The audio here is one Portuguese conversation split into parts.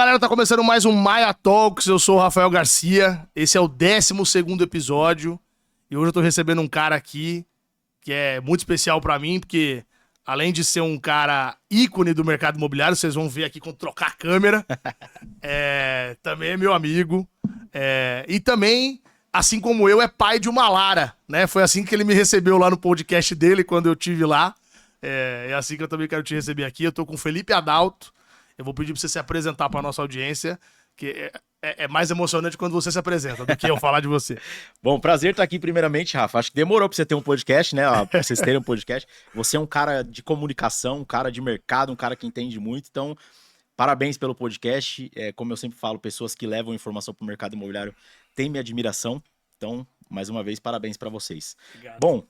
galera, tá começando mais um Maia Talks, eu sou o Rafael Garcia, esse é o 12º episódio, e hoje eu tô recebendo um cara aqui que é muito especial pra mim, porque além de ser um cara ícone do mercado imobiliário, vocês vão ver aqui quando trocar a câmera, também é meu amigo, e também, assim como eu, é pai de uma Lara, né? Foi assim que ele me recebeu lá no podcast dele, quando eu tive lá, é assim que eu também quero te receber aqui. Eu tô com o Felipe Adalto. Eu vou pedir pra você se apresentar pra nossa audiência, que é mais emocionante quando você se apresenta do que eu falar de você. Bom, prazer estar aqui primeiramente, Rafa. Acho que demorou pra você ter um podcast, né? Ó, pra vocês terem um podcast. Você é um cara de comunicação, um cara de mercado, um cara que entende muito. Então, parabéns pelo podcast. Como eu sempre falo, pessoas que levam informação pro mercado imobiliário têm minha admiração. Então, mais uma vez, parabéns pra vocês. Obrigado. Bom,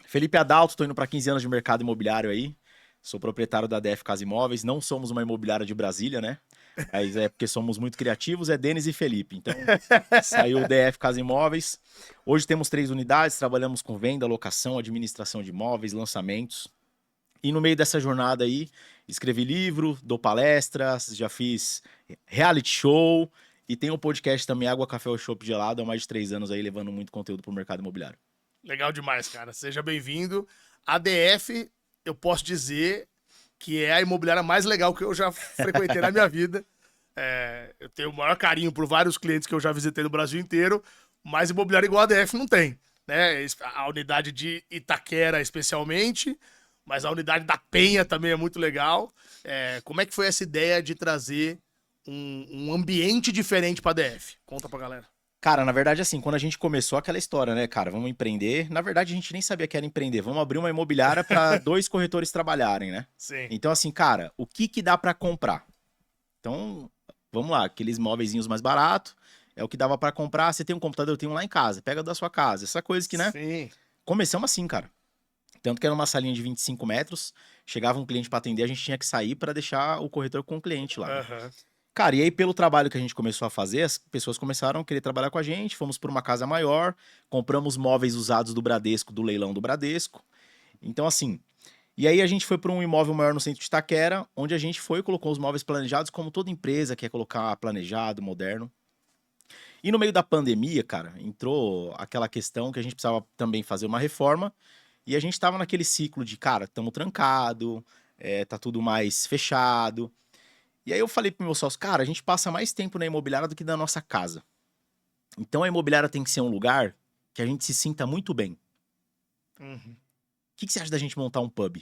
Felipe Adalto, tô indo pra 15 anos de mercado imobiliário aí. Sou proprietário da DF Casa Imóveis. Não somos uma imobiliária de Brasília, né? Mas é porque somos muito criativos, é Denis e Felipe. Então, saiu o DF Casa Imóveis. Hoje temos 3 unidades, trabalhamos com venda, locação, administração de imóveis, lançamentos. E no meio dessa jornada aí, escrevi livro, dou palestras, já fiz reality show e tenho um podcast também, Água, Café ou Chopp Gelado, há mais de 3 anos aí, levando muito conteúdo pro mercado imobiliário. Legal demais, cara. Seja bem-vindo. A DF, eu posso dizer que é a imobiliária mais legal que eu já frequentei na minha vida. Eu tenho o maior carinho por vários clientes que eu já visitei no Brasil inteiro, mas imobiliária igual a DF não tem, né? A unidade de Itaquera, especialmente, mas a unidade da Penha também é muito legal. Como é que foi essa ideia de trazer um ambiente diferente pra DF? Conta pra galera. Cara, na verdade, assim, quando a gente começou aquela história, né, cara, vamos empreender. Na verdade, a gente nem sabia que era empreender. Vamos abrir uma imobiliária para 2 corretores trabalharem, né? Sim. Então, assim, cara, o que dá para comprar? Então, vamos lá, aqueles móveizinhos mais baratos, é o que dava para comprar. Você tem um computador, eu tenho um lá em casa, pega da sua casa. Essa coisa que, né? Sim. Começamos assim, cara. Tanto que era uma salinha de 25 metros, chegava um cliente para atender, a gente tinha que sair para deixar o corretor com o cliente lá, né? Aham. Cara, e aí pelo trabalho que a gente começou a fazer, as pessoas começaram a querer trabalhar com a gente, fomos para uma casa maior, compramos móveis usados do Bradesco, do leilão do Bradesco. Então, assim, e aí a gente foi para um imóvel maior no centro de Itaquera, onde a gente foi e colocou os móveis planejados, como toda empresa quer colocar planejado, moderno. E no meio da pandemia, cara, entrou aquela questão que a gente precisava também fazer uma reforma, e a gente tava naquele ciclo de, cara, estamos trancado, tá tudo mais fechado. E aí eu falei pro meu sócio, cara, a gente passa mais tempo na imobiliária do que na nossa casa. Então a imobiliária tem que ser um lugar que a gente se sinta muito bem. Uhum. O que você acha da gente montar um pub?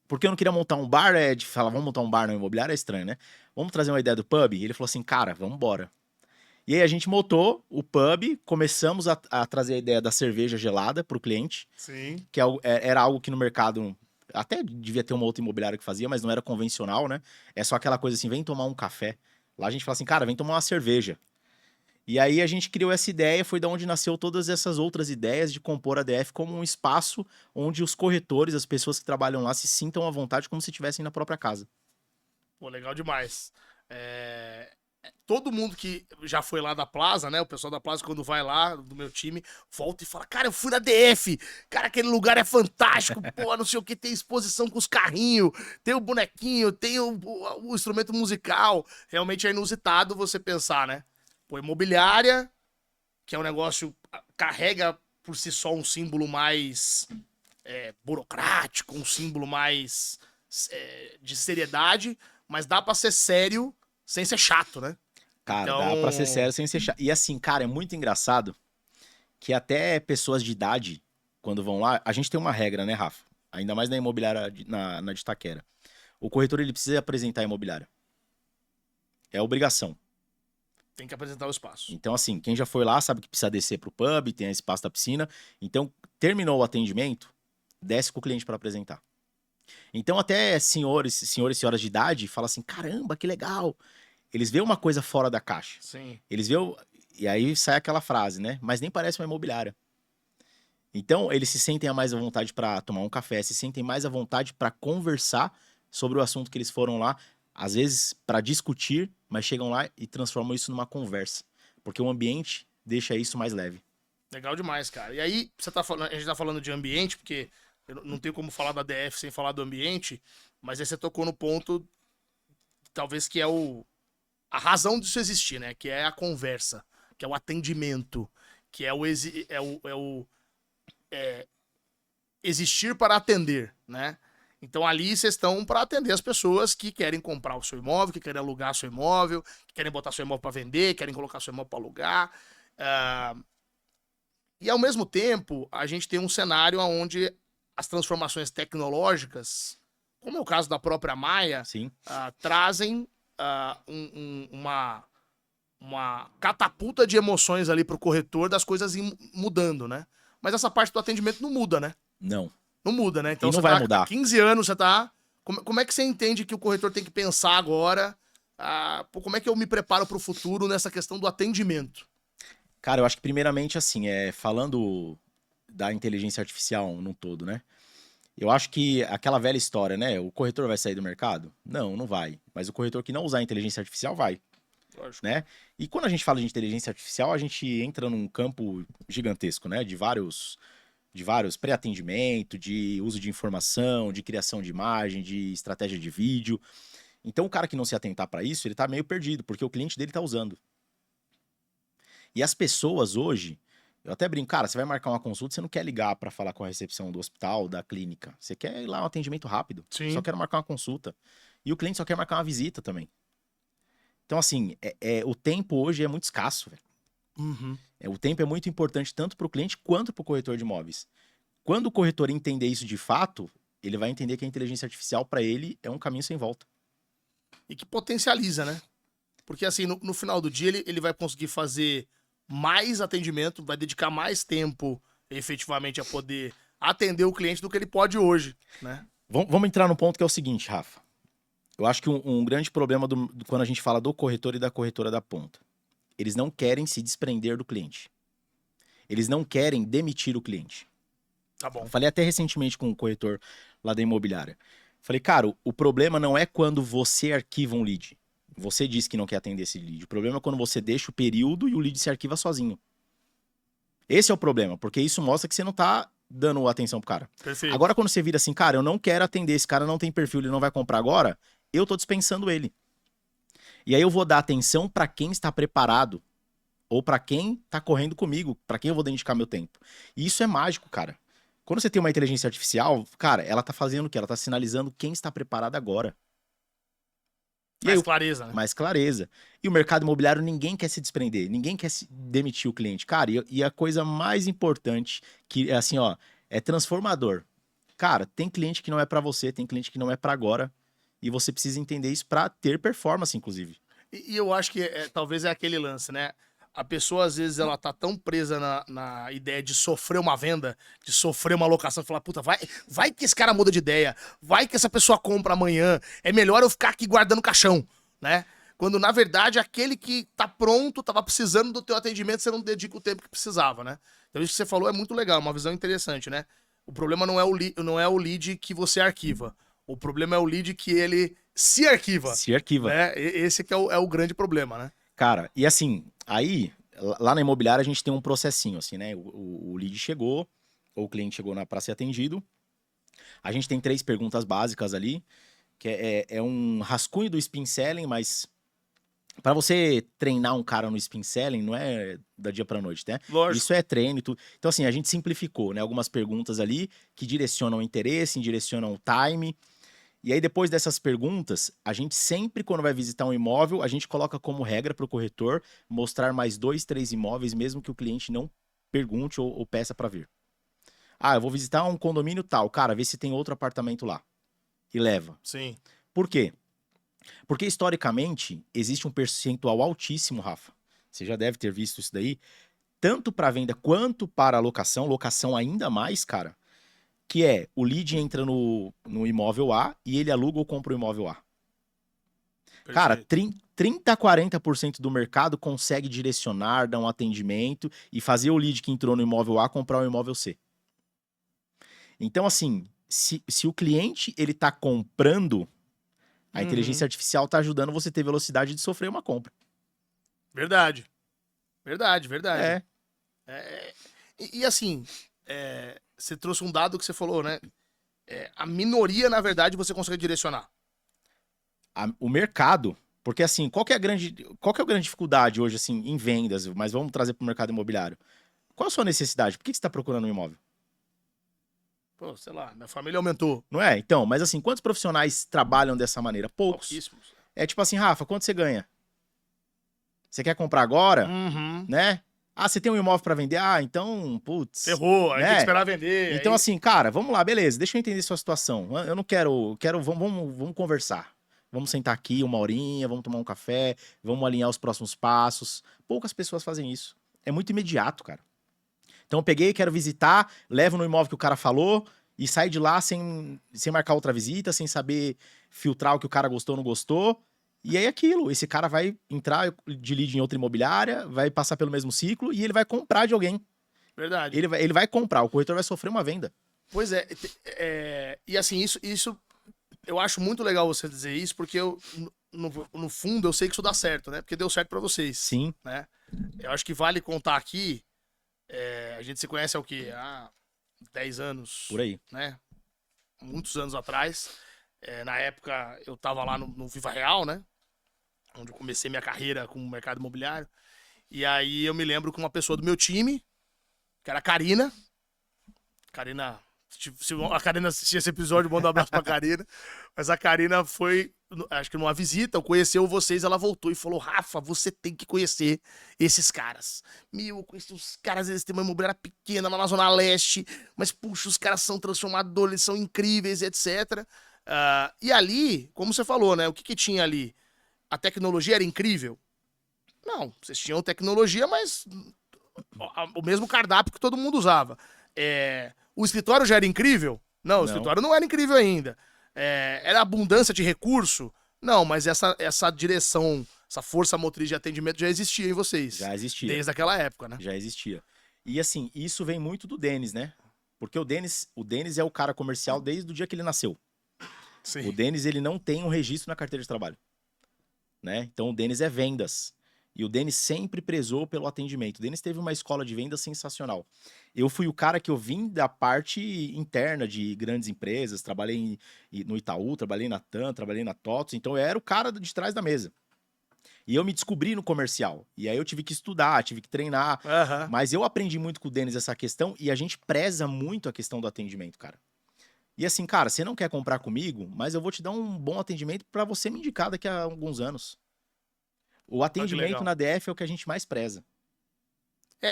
Porque eu não queria montar um bar, de falar, vamos montar um bar na imobiliária, é estranho, né? Vamos trazer uma ideia do pub? E ele falou assim, cara, vamos embora. E aí a gente montou o pub, começamos a trazer a ideia da cerveja gelada pro cliente, Sim. que era algo que no mercado até devia ter uma outra imobiliária que fazia, mas não era convencional, né? É só aquela coisa assim, vem tomar um café. Lá a gente fala assim, cara, vem tomar uma cerveja. E aí a gente criou essa ideia, foi da onde nasceu todas essas outras ideias de compor a DF como um espaço onde os corretores, as pessoas que trabalham lá, se sintam à vontade como se estivessem na própria casa. Pô, legal demais. Todo mundo que já foi lá da Plaza, né? O pessoal da Plaza, quando vai lá, do meu time, volta e fala: Cara, eu fui na DF. Cara, aquele lugar é fantástico. Pô, não sei o que. Tem exposição com os carrinhos, tem o bonequinho, tem o instrumento musical. Realmente é inusitado você pensar, né? Pô, imobiliária, que é um negócio, carrega por si só um símbolo mais burocrático, um símbolo mais de seriedade, mas dá pra ser sério sem ser chato, né? Cara, Então, dá pra ser sério sem ser chato. E assim, cara, é muito engraçado que até pessoas de idade, quando vão lá, a gente tem uma regra, né, Rafa? Ainda mais na imobiliária, na de Itaquera. O corretor, ele precisa apresentar a imobiliária. É obrigação. tem que apresentar o espaço. Então, assim, quem já foi lá sabe que precisa descer pro pub, tem a espaço da piscina. Então, terminou o atendimento, desce com o cliente para apresentar. Então, até senhores e senhoras de idade falam assim: caramba, que legal. Eles veem uma coisa fora da caixa. Sim. Eles veem. E aí sai aquela frase, né? Mas nem parece uma imobiliária. Então, eles se sentem a mais à vontade para tomar um café, se sentem mais à vontade para conversar sobre o assunto que eles foram lá, às vezes para discutir, mas chegam lá e transformam isso numa conversa, porque o ambiente deixa isso mais leve. Legal demais, cara. E aí, a gente tá falando de ambiente, porque eu não tenho como falar da DF sem falar do ambiente, mas aí você tocou no ponto talvez que é a razão disso existir, né? Que é a conversa, que é o atendimento, que é existir para atender, né? Então ali vocês estão para atender as pessoas que querem comprar o seu imóvel, que querem alugar seu imóvel, que querem botar seu imóvel para vender, querem colocar seu imóvel para alugar. E ao mesmo tempo, a gente tem um cenário onde as transformações tecnológicas, como é o caso da própria Maia, Sim. trazem uma catapulta de emoções ali pro corretor das coisas mudando, né? Mas essa parte do atendimento não muda, né? Não. Não muda, né? Então E não você vai tá mudar. há 15 anos, você tá... Como é que você entende que o corretor tem que pensar agora? Como é que eu me preparo pro futuro nessa questão do atendimento? Cara, eu acho que primeiramente, assim, falando da inteligência artificial no todo, né? Eu acho que aquela velha história, né? O corretor vai sair do mercado? Não, não vai. Mas o corretor que não usar a inteligência artificial vai, Lógico. né? E quando a gente fala de inteligência artificial, a gente entra num campo gigantesco, né? De vários pré-atendimento, de uso de informação, de criação de imagem, de estratégia de vídeo. Então, o cara que não se atentar para isso, ele tá meio perdido, porque o cliente dele tá usando. E as pessoas hoje, eu até brinco, cara, você vai marcar uma consulta, você não quer ligar para falar com a recepção do hospital, da clínica. Você quer ir lá um atendimento rápido. Sim. Só quer marcar uma consulta. E o cliente só quer marcar uma visita também. Então, assim, o tempo hoje é muito escasso, velho. Uhum. O tempo é muito importante tanto para o cliente quanto para o corretor de imóveis. Quando o corretor entender isso de fato, ele vai entender que a inteligência artificial para ele é um caminho sem volta. E que potencializa, né? Porque assim, no final do dia, ele vai conseguir fazer mais atendimento, vai dedicar mais tempo efetivamente a poder atender o cliente do que ele pode hoje, né? Vamos entrar no ponto que é o seguinte, Rafa. Eu acho que um grande problema quando a gente fala do corretor e da corretora da ponta. Eles não querem se desprender do cliente. Eles não querem demitir o cliente. Tá bom. Falei até recentemente com um corretor lá da imobiliária. Falei, cara, o problema não é quando você arquiva um lead. Você diz que não quer atender esse lead. O problema é quando você deixa o período e o lead se arquiva sozinho. Esse é o problema, porque isso mostra que você não tá dando atenção pro cara. Perfeito. Agora, quando você vira assim, cara, eu não quero atender, esse cara não tem perfil, ele não vai comprar agora, eu tô dispensando ele. E aí eu vou dar atenção para quem está preparado, ou para quem tá correndo comigo, para quem eu vou dedicar meu tempo. E isso é mágico, cara. Quando você tem uma inteligência artificial, cara, ela tá fazendo o quê? Ela tá sinalizando quem está preparado agora. E Mais aí, clareza, né? mais clareza. E o mercado imobiliário, ninguém quer se desprender, ninguém quer se demitir o cliente. Cara, e a coisa mais importante, que é assim, ó, é transformador. Cara, tem cliente que não é para você, tem cliente que não é para agora, e você precisa entender isso para ter performance, inclusive. E eu acho que talvez é aquele lance, né? A pessoa, às vezes, ela tá tão presa na ideia de sofrer uma venda, de sofrer uma locação, falar, puta, vai que esse cara muda de ideia, vai que essa pessoa compra amanhã, é melhor eu ficar aqui guardando caixão, né? Quando, na verdade, aquele que tá pronto, tava precisando do teu atendimento, você não dedica o tempo que precisava, né? Então isso que você falou é muito legal, uma visão interessante, né? O problema não é o lead que você arquiva, o problema é o lead que ele se arquiva. Se arquiva. Né? Esse que é o grande problema, né? Cara, e assim, aí, lá na imobiliária a gente tem um processinho, assim, né? O lead chegou, ou o cliente chegou para ser atendido. A gente tem 3 perguntas básicas ali, que é um rascunho do spin selling, mas para você treinar um cara no spin selling, não é da dia pra noite, né? Lógico. Isso é treino e tudo. Então, assim, a gente simplificou, né? Algumas perguntas ali que direcionam o interesse, direcionam o time. E aí, depois dessas perguntas, a gente sempre, quando vai visitar um imóvel, a gente coloca como regra para o corretor mostrar mais 2, 3 imóveis, mesmo que o cliente não pergunte ou peça para vir. Ah, eu vou visitar um condomínio tal. Cara, vê se tem outro apartamento lá. E leva. Sim. Por quê? Porque, historicamente, existe um percentual altíssimo, Rafa. Você já deve ter visto isso daí. Tanto para venda quanto para locação. Locação ainda mais, cara. Que é, o lead entra no imóvel A e ele aluga ou compra o imóvel A. Perfeito. Cara, 30 a 40% do mercado consegue direcionar, dar um atendimento e fazer o lead que entrou no imóvel A comprar o imóvel C. Então, assim, se o cliente ele tá comprando, a inteligência artificial tá ajudando você a ter velocidade de sofrer uma compra. Verdade. Verdade. É. E assim, você trouxe um dado que você falou, né? A minoria, na verdade, você consegue direcionar. o mercado, porque assim, qual que é a grande dificuldade hoje, assim, em vendas, mas vamos trazer para o mercado imobiliário. Qual a sua necessidade? Por que você está procurando um imóvel? Pô, sei lá, minha família aumentou. Não é? Então, mas assim, quantos profissionais trabalham dessa maneira? Poucos. Pouquíssimos. É tipo assim, Rafa, quanto você ganha? Você quer comprar agora? Uhum. Né? Ah, você tem um imóvel para vender? Ah, então, putz. Ferrou, aí tem que Né? esperar vender. Então, aí... assim, cara, vamos lá, beleza, deixa eu entender sua situação. Eu não quero, vamos conversar. Vamos sentar aqui uma horinha, vamos tomar um café, vamos alinhar os próximos passos. Poucas pessoas fazem isso. É muito imediato, cara. Então eu peguei, quero visitar, levo no imóvel que o cara falou e saio de lá sem marcar outra visita, sem saber filtrar o que o cara gostou ou não gostou. E aí aquilo, esse cara vai entrar de lead em outra imobiliária, vai passar pelo mesmo ciclo e ele vai comprar de alguém. Verdade. Ele vai comprar, o corretor vai sofrer uma venda. Pois é, e assim, isso eu acho muito legal você dizer isso, porque eu, no fundo, eu sei que isso dá certo, né? Porque deu certo pra vocês. Sim. Né? Eu acho que vale contar aqui, a gente se conhece há o quê? Há 10 anos. Por aí. Né? Muitos anos atrás. Na época, eu tava lá no Viva Real, né? Onde eu comecei minha carreira com o mercado imobiliário. E aí eu me lembro que uma pessoa do meu time, que era a Karina. Karina, se a Karina assistir esse episódio, manda um abraço pra Karina. Mas a Karina foi, acho que numa visita, conheceu vocês, ela voltou e falou: Rafa, você tem que conhecer esses caras. Meu, eu conheci os caras, eles têm uma imobiliária pequena lá na Zona Leste, mas puxa, os caras são transformadores, eles são incríveis, etc. E ali, como você falou, né? O que tinha ali? A tecnologia era incrível? Não, vocês tinham tecnologia, mas o mesmo cardápio que todo mundo usava. O escritório já era incrível? Não, o escritório não era incrível ainda. Era abundância de recurso? Não, mas essa direção, essa força motriz de atendimento já existia em vocês. Já existia. Desde aquela época, né? Já existia. E assim, isso vem muito do Denis, né? Porque o Denis é o cara comercial desde o dia que ele nasceu. Sim. O Denis, ele não tem um registro na carteira de trabalho. Né? Então o Denis é vendas. E o Denis sempre prezou pelo atendimento. O Denis teve uma escola de vendas sensacional. Eu fui o cara que eu vim da parte interna de grandes empresas. Trabalhei no Itaú, trabalhei na TAM, trabalhei na TOTS. Então eu era o cara de trás da mesa. E eu me descobri no comercial. E aí eu tive que estudar, tive que treinar. Uhum. Mas eu aprendi muito com o Denis essa questão. E a gente preza muito a questão do atendimento, cara. E assim, cara, você não quer comprar comigo, mas eu vou te dar um bom atendimento para você me indicar daqui a alguns anos. O atendimento na DF é o que a gente mais preza.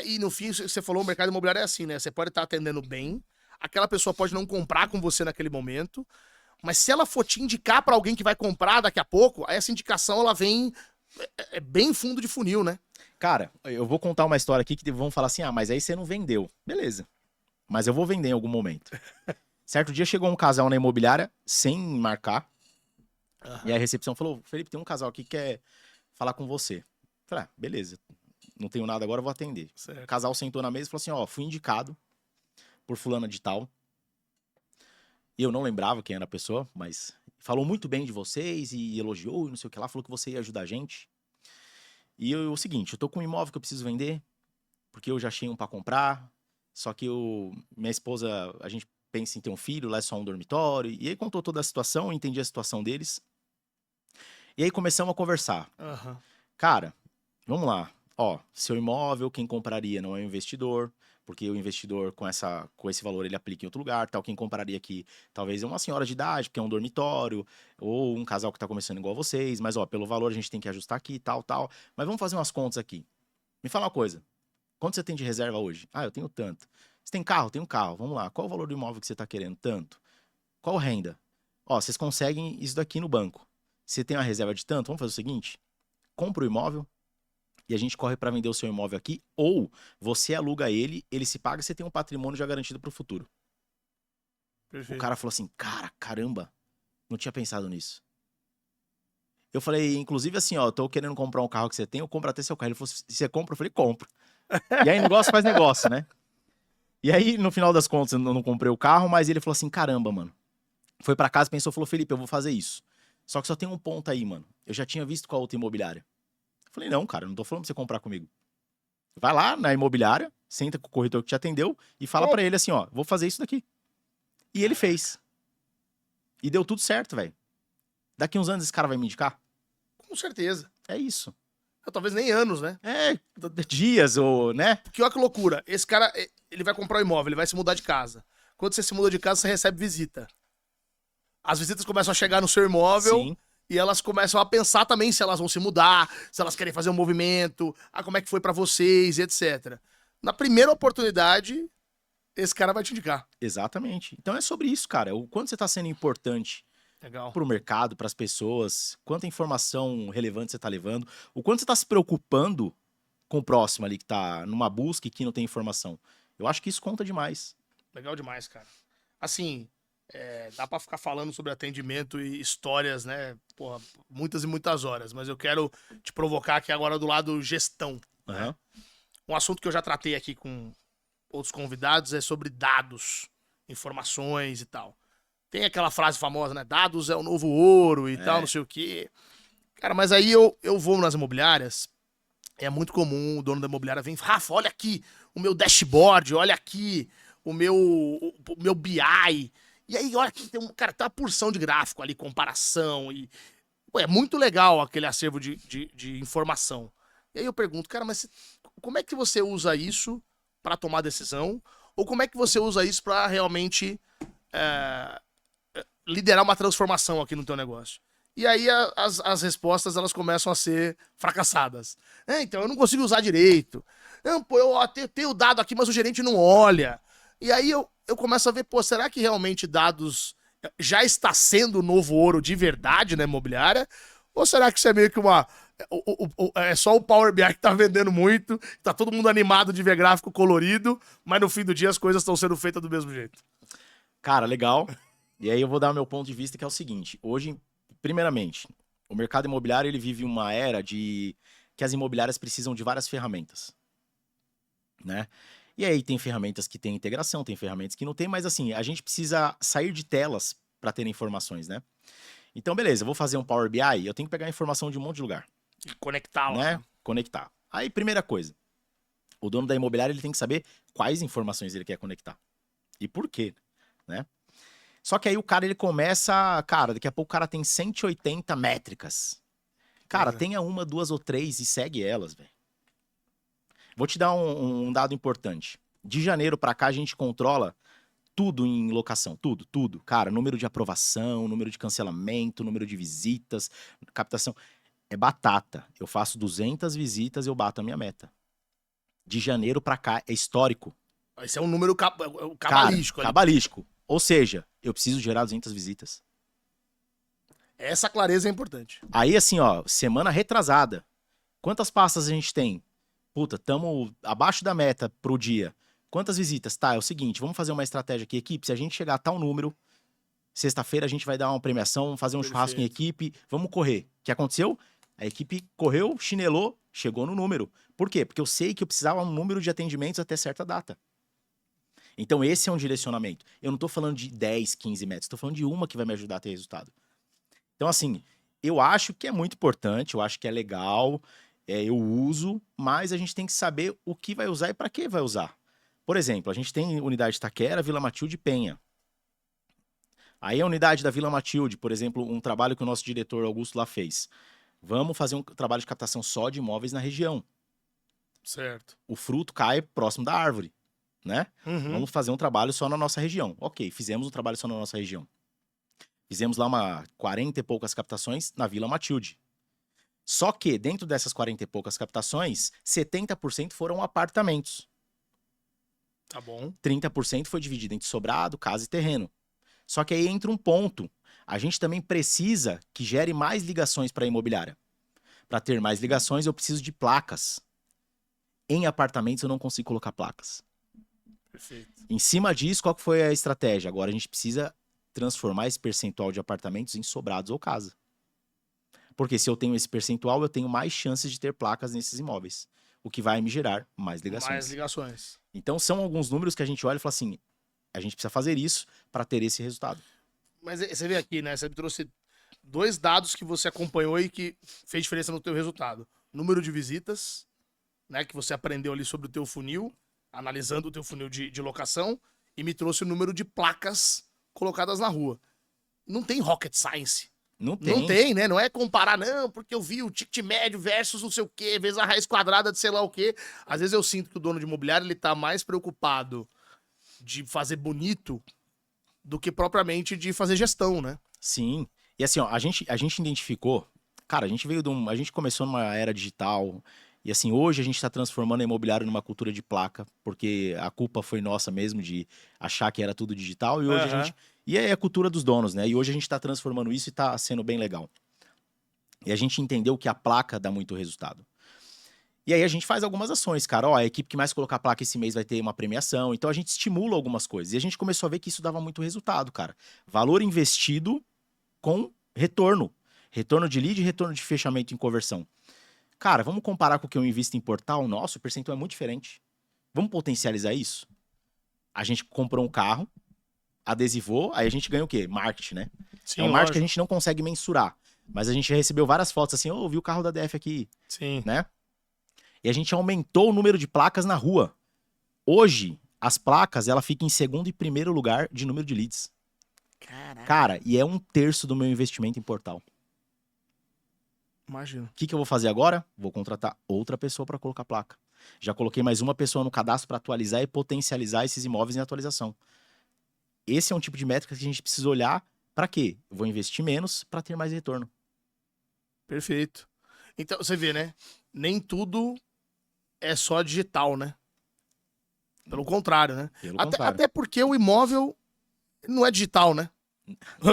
E no fim, você falou, o mercado imobiliário é assim, né? Você pode estar atendendo bem, aquela pessoa pode não comprar com você naquele momento, mas se ela for te indicar para alguém que vai comprar daqui a pouco, aí essa indicação, ela vem bem fundo de funil, né? Cara, eu vou contar uma história aqui que vão falar assim, mas aí você não vendeu. Beleza, mas eu vou vender em algum momento. Certo dia chegou um casal na imobiliária, sem marcar, e a recepção falou, Felipe, tem um casal aqui que quer falar com você. Eu falei, beleza, não tenho nada agora, eu vou atender. Certo. O casal sentou na mesa e falou assim, fui indicado por fulana de tal. E eu não lembrava quem era a pessoa, mas falou muito bem de vocês e elogiou e não sei o que lá, falou que você ia ajudar a gente. E o seguinte, eu tô com um imóvel que eu preciso vender, porque eu já achei um pra comprar, só que minha esposa, a gente pensa em ter um filho, lá é só um dormitório. E aí contou toda a situação, eu entendi a situação deles. E aí começamos a conversar. Uhum. Cara, vamos lá. Seu imóvel, quem compraria não é o investidor, porque o investidor com esse valor ele aplica em outro lugar, tal. Quem compraria aqui talvez é uma senhora de idade, porque é um dormitório, ou um casal que tá começando igual vocês, mas pelo valor a gente tem que ajustar aqui, tal. Mas vamos fazer umas contas aqui. Me fala uma coisa. Quanto você tem de reserva hoje? Eu tenho tanto. Você tem carro? Tenho carro. Vamos lá. Qual o valor do imóvel que você tá querendo? Tanto. Qual renda? Vocês conseguem isso daqui no banco. Você tem uma reserva de tanto? Vamos fazer o seguinte. Compra o imóvel e a gente corre para vender o seu imóvel aqui, ou você aluga ele se paga e você tem um patrimônio já garantido para o futuro. Perfeito. O cara falou assim, caramba, não tinha pensado nisso. Eu falei, inclusive assim, eu tô querendo comprar um carro que você tem, eu compro até seu carro. Ele falou, se você compra? Eu falei, compro. E aí negócio faz negócio, né? E aí, no final das contas, eu não comprei o carro, mas ele falou assim, caramba, mano. Foi para casa, pensou, falou, Felipe, eu vou fazer isso. Só que só tem um ponto aí, mano. Eu já tinha visto com a outra imobiliária. Eu falei, não, cara, eu não tô falando pra você comprar comigo. Vai lá na imobiliária, senta com o corretor que te atendeu e fala pra ele assim, vou fazer isso daqui. E ele fez. E deu tudo certo, velho. Daqui uns anos esse cara vai me indicar? Com certeza. É isso. Talvez nem anos, né? Dias ou, né? Porque olha que loucura. Esse cara, ele vai comprar um imóvel, ele vai se mudar de casa. Quando você se muda de casa, você recebe visita. As visitas começam a chegar no seu imóvel. Sim. E elas começam a pensar também se elas vão se mudar, se elas querem fazer um movimento, como é que foi pra vocês, etc. Na primeira oportunidade, esse cara vai te indicar. Exatamente. Então é sobre isso, cara. O quanto você tá sendo importante Legal. pro mercado, pras pessoas, quanta informação relevante você tá levando, o quanto você tá se preocupando com o próximo ali que tá numa busca e que não tem informação. Eu acho que isso conta demais. Legal demais, cara. Assim, dá pra ficar falando sobre atendimento e histórias, né? Porra, muitas e muitas horas. Mas eu quero te provocar aqui agora do lado gestão. Aham. Né? Um assunto que eu já tratei aqui com outros convidados é sobre dados, informações e tal. Tem aquela frase famosa, né? Dados é o novo ouro e tal, não sei o quê. Cara, mas aí eu vou nas imobiliárias, é muito comum o dono da imobiliária vir, Rafa, olha aqui o meu dashboard, olha aqui o meu BI. E aí, olha que tem tem uma porção de gráfico ali, comparação. E pô, é muito legal aquele acervo de informação. E aí eu pergunto, cara, mas como é que você usa isso para tomar decisão? Ou como é que você usa isso para realmente liderar uma transformação aqui no teu negócio? E aí as respostas elas começam a ser fracassadas. Então, eu não consigo usar direito. Não, pô, eu tenho o dado aqui, mas o gerente não olha. E aí eu começo a ver, pô, será que realmente dados já está sendo o novo ouro de verdade na imobiliária? Ou será que isso é meio que é só o Power BI que tá vendendo muito, tá todo mundo animado de ver gráfico colorido, mas no fim do dia as coisas estão sendo feitas do mesmo jeito? Cara, legal. E aí eu vou dar meu ponto de vista, que é o seguinte. Hoje, primeiramente, o mercado imobiliário ele vive uma era de que as imobiliárias precisam de várias ferramentas, né? E aí tem ferramentas que têm integração, tem ferramentas que não tem, mas assim, a gente precisa sair de telas para ter informações, né? Então, beleza, eu vou fazer um Power BI, eu tenho que pegar informação de um monte de lugar, E conectar lá. né? Conectar. Aí, primeira coisa, o dono da imobiliária ele tem que saber quais informações ele quer conectar e por quê, né? Só que aí o cara ele começa, cara, daqui a pouco o cara tem 180 métricas. Cara, tenha uma, duas ou três e segue elas, velho. Vou te dar um dado importante. De janeiro pra cá a gente controla tudo em locação, tudo. Cara, número de aprovação, número de cancelamento, número de visitas, captação. É batata. Eu faço 200 visitas e eu bato a minha meta. De janeiro pra cá é histórico. Esse é um número cabalístico. Cara, cabalístico. Ou seja, eu preciso gerar 200 visitas. Essa clareza é importante. Aí assim, ó, semana retrasada. Quantas pastas a gente tem? Puta, tamo abaixo da meta pro dia. Quantas visitas? Tá, é o seguinte, vamos fazer uma estratégia aqui, equipe. Se a gente chegar a tal número, sexta-feira a gente vai dar uma premiação, vamos fazer um churrasco em equipe, vamos correr. O que aconteceu? A equipe correu, chinelou, chegou no número. Por quê? Porque eu sei que eu precisava um número de atendimentos até certa data. Então esse é um direcionamento. Eu não tô falando de 10, 15 metas, tô falando de uma que vai me ajudar a ter resultado. Então assim, eu acho que é muito importante, eu acho que é legal, eu uso, mas a gente tem que saber o que vai usar e para que vai usar. Por exemplo, a gente tem unidade de Itaquera, Vila Matilde e Penha. Aí a unidade da Vila Matilde, por exemplo, um trabalho que o nosso diretor Augusto lá fez. Vamos fazer um trabalho de captação só de imóveis na região. Certo. O fruto cai próximo da árvore, né? Vamos fazer um trabalho só na nossa região. Ok, fizemos um trabalho só na nossa região. Fizemos lá 40 e poucas captações na Vila Matilde. Só que dentro dessas 40 e poucas captações, 70% foram apartamentos. Tá bom. 30% foi dividido entre sobrado, casa e terreno. Só que aí entra um ponto. A gente também precisa que gere mais ligações para a imobiliária. Para ter mais ligações, eu preciso de placas. Em apartamentos, eu não consigo colocar placas. Perfeito. Em cima disso, qual que foi a estratégia? Agora a gente precisa transformar esse percentual de apartamentos em sobrados ou casa. Porque se eu tenho esse percentual, eu tenho mais chances de ter placas nesses imóveis. O que vai me gerar mais ligações. Mais ligações. Então são alguns números que a gente olha e fala assim, a gente precisa fazer isso para ter esse resultado. Mas você vê aqui, né? Você me trouxe 2 dados que você acompanhou e que fez diferença no teu resultado. Número de visitas, né? Que você aprendeu ali sobre o teu funil, analisando o teu funil de locação, e me trouxe o número de placas colocadas na rua. Não tem rocket science. Não Não tem. tem, né? Não é comparar, não, porque eu vi o ticket médio versus não sei o quê, vezes a raiz quadrada de sei lá o quê. Às vezes eu sinto que o dono de imobiliário, ele tá mais preocupado de fazer bonito do que propriamente de fazer gestão, né? Sim. E assim, ó, a gente identificou, cara, a gente começou numa era digital, e assim, hoje a gente está transformando a imobiliário numa cultura de placa, porque a culpa foi nossa mesmo de achar que era tudo digital, e hoje a Aham. gente. E é a cultura dos donos, né? E hoje a gente está transformando isso e está sendo bem legal. E a gente entendeu que a placa dá muito resultado. E aí a gente faz algumas ações, cara. Ó, a equipe que mais colocar placa esse mês vai ter uma premiação. Então a gente estimula algumas coisas. E a gente começou a ver que isso dava muito resultado, cara. Valor investido com retorno. Retorno de lead e retorno de fechamento em conversão. Cara, vamos comparar com o que eu invisto em portal? Nossa, o percentual é muito diferente. Vamos potencializar isso? A gente comprou um carro, adesivou, aí a gente ganha o quê? Marketing, né? É Sim, um marketing que a lógico. gente não consegue mensurar. Mas a gente recebeu várias fotos assim, ô, vi o carro da DF aqui, Sim. né? E a gente aumentou o número de placas na rua. Hoje, as placas, ela fica em segundo e primeiro lugar de número de leads. Caraca. Cara, e é 1/3 do meu investimento em portal. Imagina. O que que eu vou fazer agora? Vou contratar outra pessoa para colocar placa. Já coloquei mais uma pessoa no cadastro para atualizar e potencializar esses imóveis em atualização. Esse é um tipo de métrica que a gente precisa olhar para quê? Eu vou investir menos para ter mais retorno. Perfeito. Então, você vê, né? Nem tudo é só digital, né? Pelo contrário, né? Pelo Até, contrário. até porque o imóvel não é digital, né?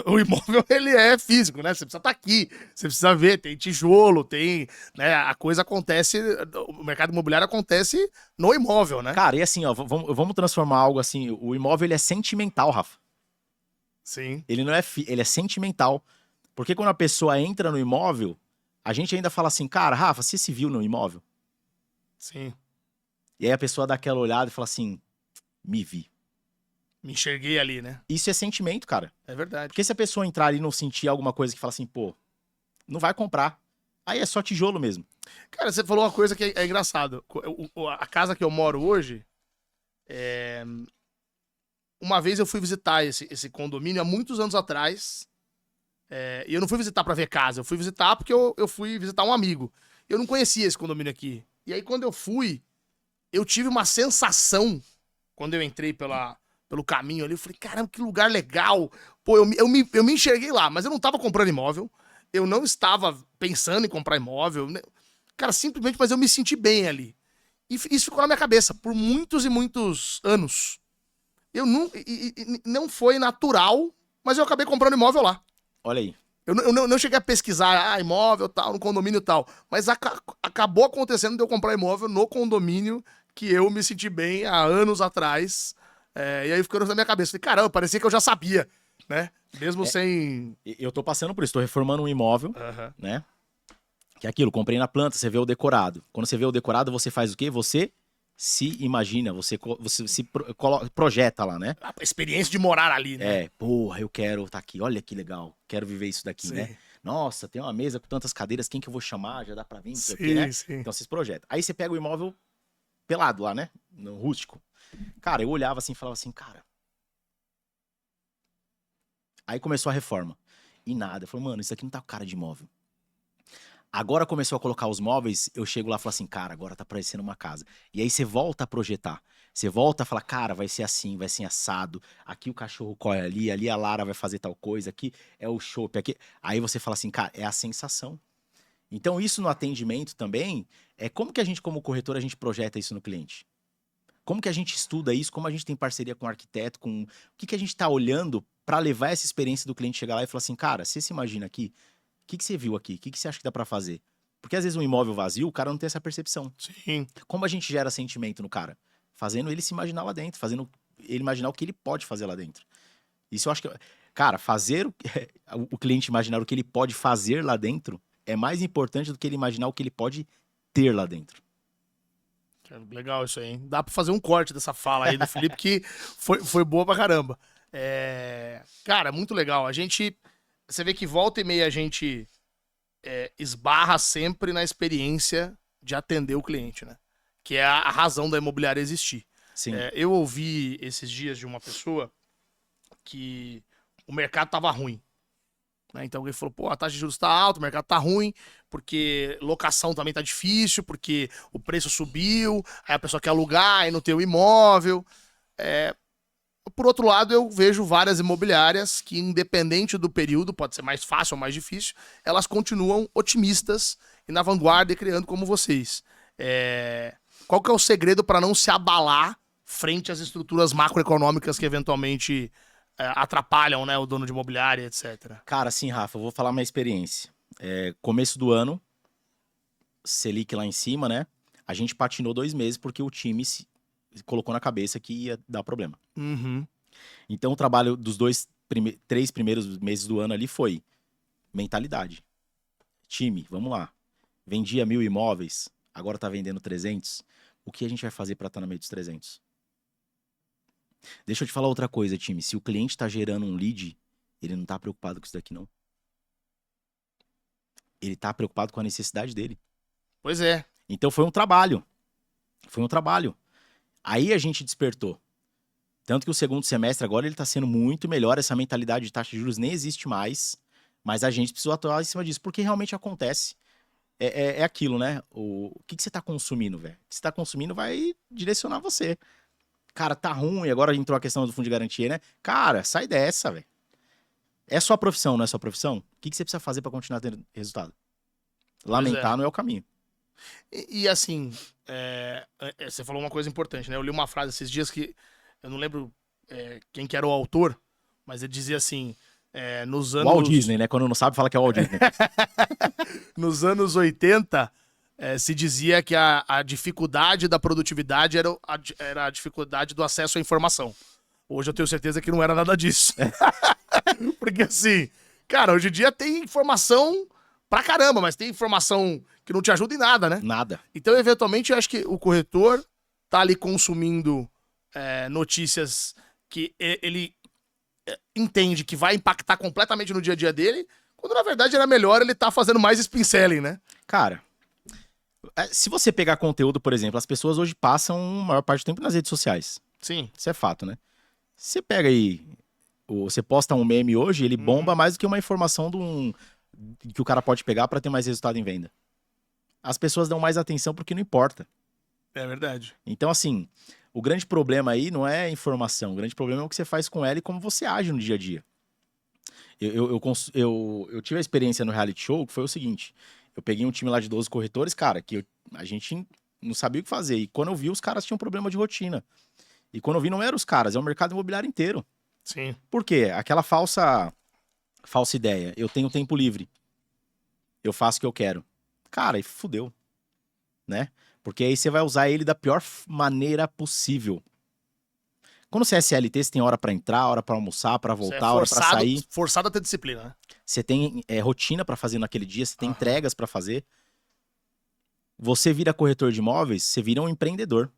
O imóvel, ele é físico, né? Você precisa estar aqui, você precisa ver, tem tijolo, tem, né? A coisa acontece, o mercado imobiliário acontece no imóvel, né? Cara, e assim, ó, vamos transformar algo assim. O imóvel ele é sentimental, Rafa. Sim, Ele não é, ele é sentimental. Porque quando a pessoa entra no imóvel, a gente ainda fala assim, cara, Rafa, você se viu no imóvel? sim. E aí a pessoa dá aquela olhada e fala assim, me vi. Me enxerguei ali, né? Isso é sentimento, cara. É verdade. Porque se a pessoa entrar ali e não sentir alguma coisa que fala assim, pô, não vai comprar. Aí é só tijolo mesmo. Cara, você falou uma coisa que é engraçado. A casa que eu moro hoje, uma vez eu fui visitar esse condomínio há muitos anos atrás. E eu não fui visitar pra ver casa, eu fui visitar porque eu fui visitar um amigo. Eu não conhecia esse condomínio aqui. E aí, quando eu fui, eu tive uma sensação, quando eu entrei pelo caminho ali, eu falei, caramba, que lugar legal. Pô, eu me enxerguei lá, mas eu não tava comprando imóvel, eu não estava pensando em comprar imóvel, né? Cara, simplesmente, mas eu me senti bem ali. E isso ficou na minha cabeça por muitos e muitos anos. Eu não, não foi natural, mas eu acabei comprando imóvel lá. Olha aí. Eu não cheguei a pesquisar, imóvel tal, no condomínio tal. Mas acabou acontecendo de eu comprar imóvel no condomínio que eu me senti bem há anos atrás. E aí ficou na minha cabeça. Falei, caramba, parecia que eu já sabia, né? Mesmo sem. Eu tô passando por isso, tô reformando um imóvel, Aham. né? Que é aquilo, comprei na planta, você vê o decorado. Quando você vê o decorado, você faz o quê? Você se imagina, você se projeta lá, né? A experiência de morar ali, né? É, porra, eu quero estar aqui, olha que legal, quero viver isso daqui, né? Sim, Nossa, tem uma mesa com tantas cadeiras, quem que eu vou chamar? Já dá pra vir, não sei o quê, né? sim, sim. Então vocês projetam. Aí você pega o imóvel pelado lá, né? No rústico. Cara, eu olhava assim e falava assim, cara. Aí começou a reforma. E nada. Eu falei, mano, isso aqui não tá com cara de imóvel. Agora começou a colocar os móveis, eu chego lá e falo assim, cara, agora tá parecendo uma casa. E aí você volta a projetar. Você volta a falar, cara, vai ser assim, vai ser assado. Aqui o cachorro corre ali, ali a Lara vai fazer tal coisa, aqui é o chopp, aqui. Aí você fala assim, cara, é a sensação. Então isso no atendimento também, é como que a gente como corretor, a gente projeta isso no cliente? Como que a gente estuda isso? Como a gente tem parceria com o arquiteto, com o que que a gente está olhando para levar essa experiência do cliente chegar lá e falar assim, cara, você se imagina aqui, o que que você viu aqui? O que que você acha que dá para fazer? Porque às vezes um imóvel vazio, o cara não tem essa percepção. Sim. Como a gente gera sentimento no cara? Fazendo ele se imaginar lá dentro, fazendo ele imaginar o que ele pode fazer lá dentro. Isso eu acho que, cara, fazer o cliente imaginar o que ele pode fazer lá dentro é mais importante do que ele imaginar o que ele pode ter lá dentro. Legal isso aí, hein? Dá pra fazer um corte dessa fala aí do Felipe que foi boa pra caramba. Cara, muito legal. Você vê que volta e meia a gente esbarra sempre na experiência de atender o cliente, né? Que é a razão da imobiliária existir. Sim. Eu ouvi esses dias de uma pessoa que o mercado tava ruim. né? Então alguém falou, pô, a taxa de juros tá alta, o mercado tá ruim, porque locação também tá difícil, porque o preço subiu, aí a pessoa quer alugar e não tem o imóvel. Por outro lado, eu vejo várias imobiliárias que, independente do período, pode ser mais fácil ou mais difícil, elas continuam otimistas e na vanguarda e criando como vocês. Qual que é o segredo para não se abalar frente às estruturas macroeconômicas que eventualmente atrapalham, né, o dono de imobiliária, etc. Cara, assim, Rafa, eu vou falar minha experiência. Começo do ano, Selic lá em cima, né? A gente patinou 2 meses porque o time se colocou na cabeça que ia dar problema. Uhum. Então, o trabalho dos 3 primeiros meses do ano ali foi mentalidade. Time, vamos lá. Vendia 1.000 imóveis, agora tá vendendo 300. O que a gente vai fazer para estar no meio dos 300? Deixa eu te falar outra coisa, time. Se o cliente tá gerando um lead, ele não tá preocupado com isso daqui, não. Ele tá preocupado com a necessidade dele. Pois é. Então, foi um trabalho. Foi um trabalho. Aí a gente despertou. Tanto que o segundo semestre agora ele tá sendo muito melhor. Essa mentalidade de taxa de juros nem existe mais. Mas a gente precisou atuar em cima disso. Porque realmente acontece. É aquilo, né? O que você tá consumindo, velho? O que você tá consumindo vai direcionar você. Cara, tá ruim. Agora entrou a questão do fundo de garantia, né? Cara, sai dessa, velho. É sua profissão, não é sua profissão? O que você precisa fazer pra continuar tendo resultado? Lamentar não é o caminho. E assim, você falou uma coisa importante, né? Eu li uma frase esses dias que eu não lembro quem que era o autor, mas ele dizia assim, nos anos... O Walt Disney, né? Quando não sabe, fala que é o Walt Disney. Nos anos 80, se dizia que a dificuldade da produtividade era a dificuldade do acesso à informação. Hoje eu tenho certeza que não era nada disso. Porque assim, cara, hoje em dia tem informação pra caramba, mas tem informação que não te ajuda em nada, né? Nada. Então, eventualmente, eu acho que o corretor tá ali consumindo notícias que ele entende que vai impactar completamente no dia a dia dele, quando na verdade era melhor ele tá fazendo mais spin selling, né? Cara, se você pegar conteúdo, por exemplo, as pessoas hoje passam a maior parte do tempo nas redes sociais. Sim. Isso é fato, né? Você pega aí, você posta um meme hoje, ele bomba mais do que uma informação que o cara pode pegar pra ter mais resultado em venda. As pessoas dão mais atenção porque não importa. É verdade. Então, assim, o grande problema aí não é a informação, o grande problema é o que você faz com ela e como você age no dia a dia. Eu tive a experiência no reality show que foi o seguinte: eu peguei um time lá de 12 corretores, cara, que a gente não sabia o que fazer. E quando eu vi, os caras tinham problema de rotina. E quando eu vi, não eram os caras, é o mercado imobiliário inteiro. Sim. Por quê? Aquela falsa ideia. Eu tenho tempo livre. Eu faço o que eu quero. Cara, e fudeu. Né? Porque aí você vai usar ele da pior maneira possível. Quando você é CLT, você tem hora pra entrar, hora pra almoçar, pra voltar, hora pra sair. Forçado a ter disciplina, né? Você tem rotina pra fazer naquele dia, você tem entregas pra fazer. Você vira corretor de imóveis, você vira um empreendedor.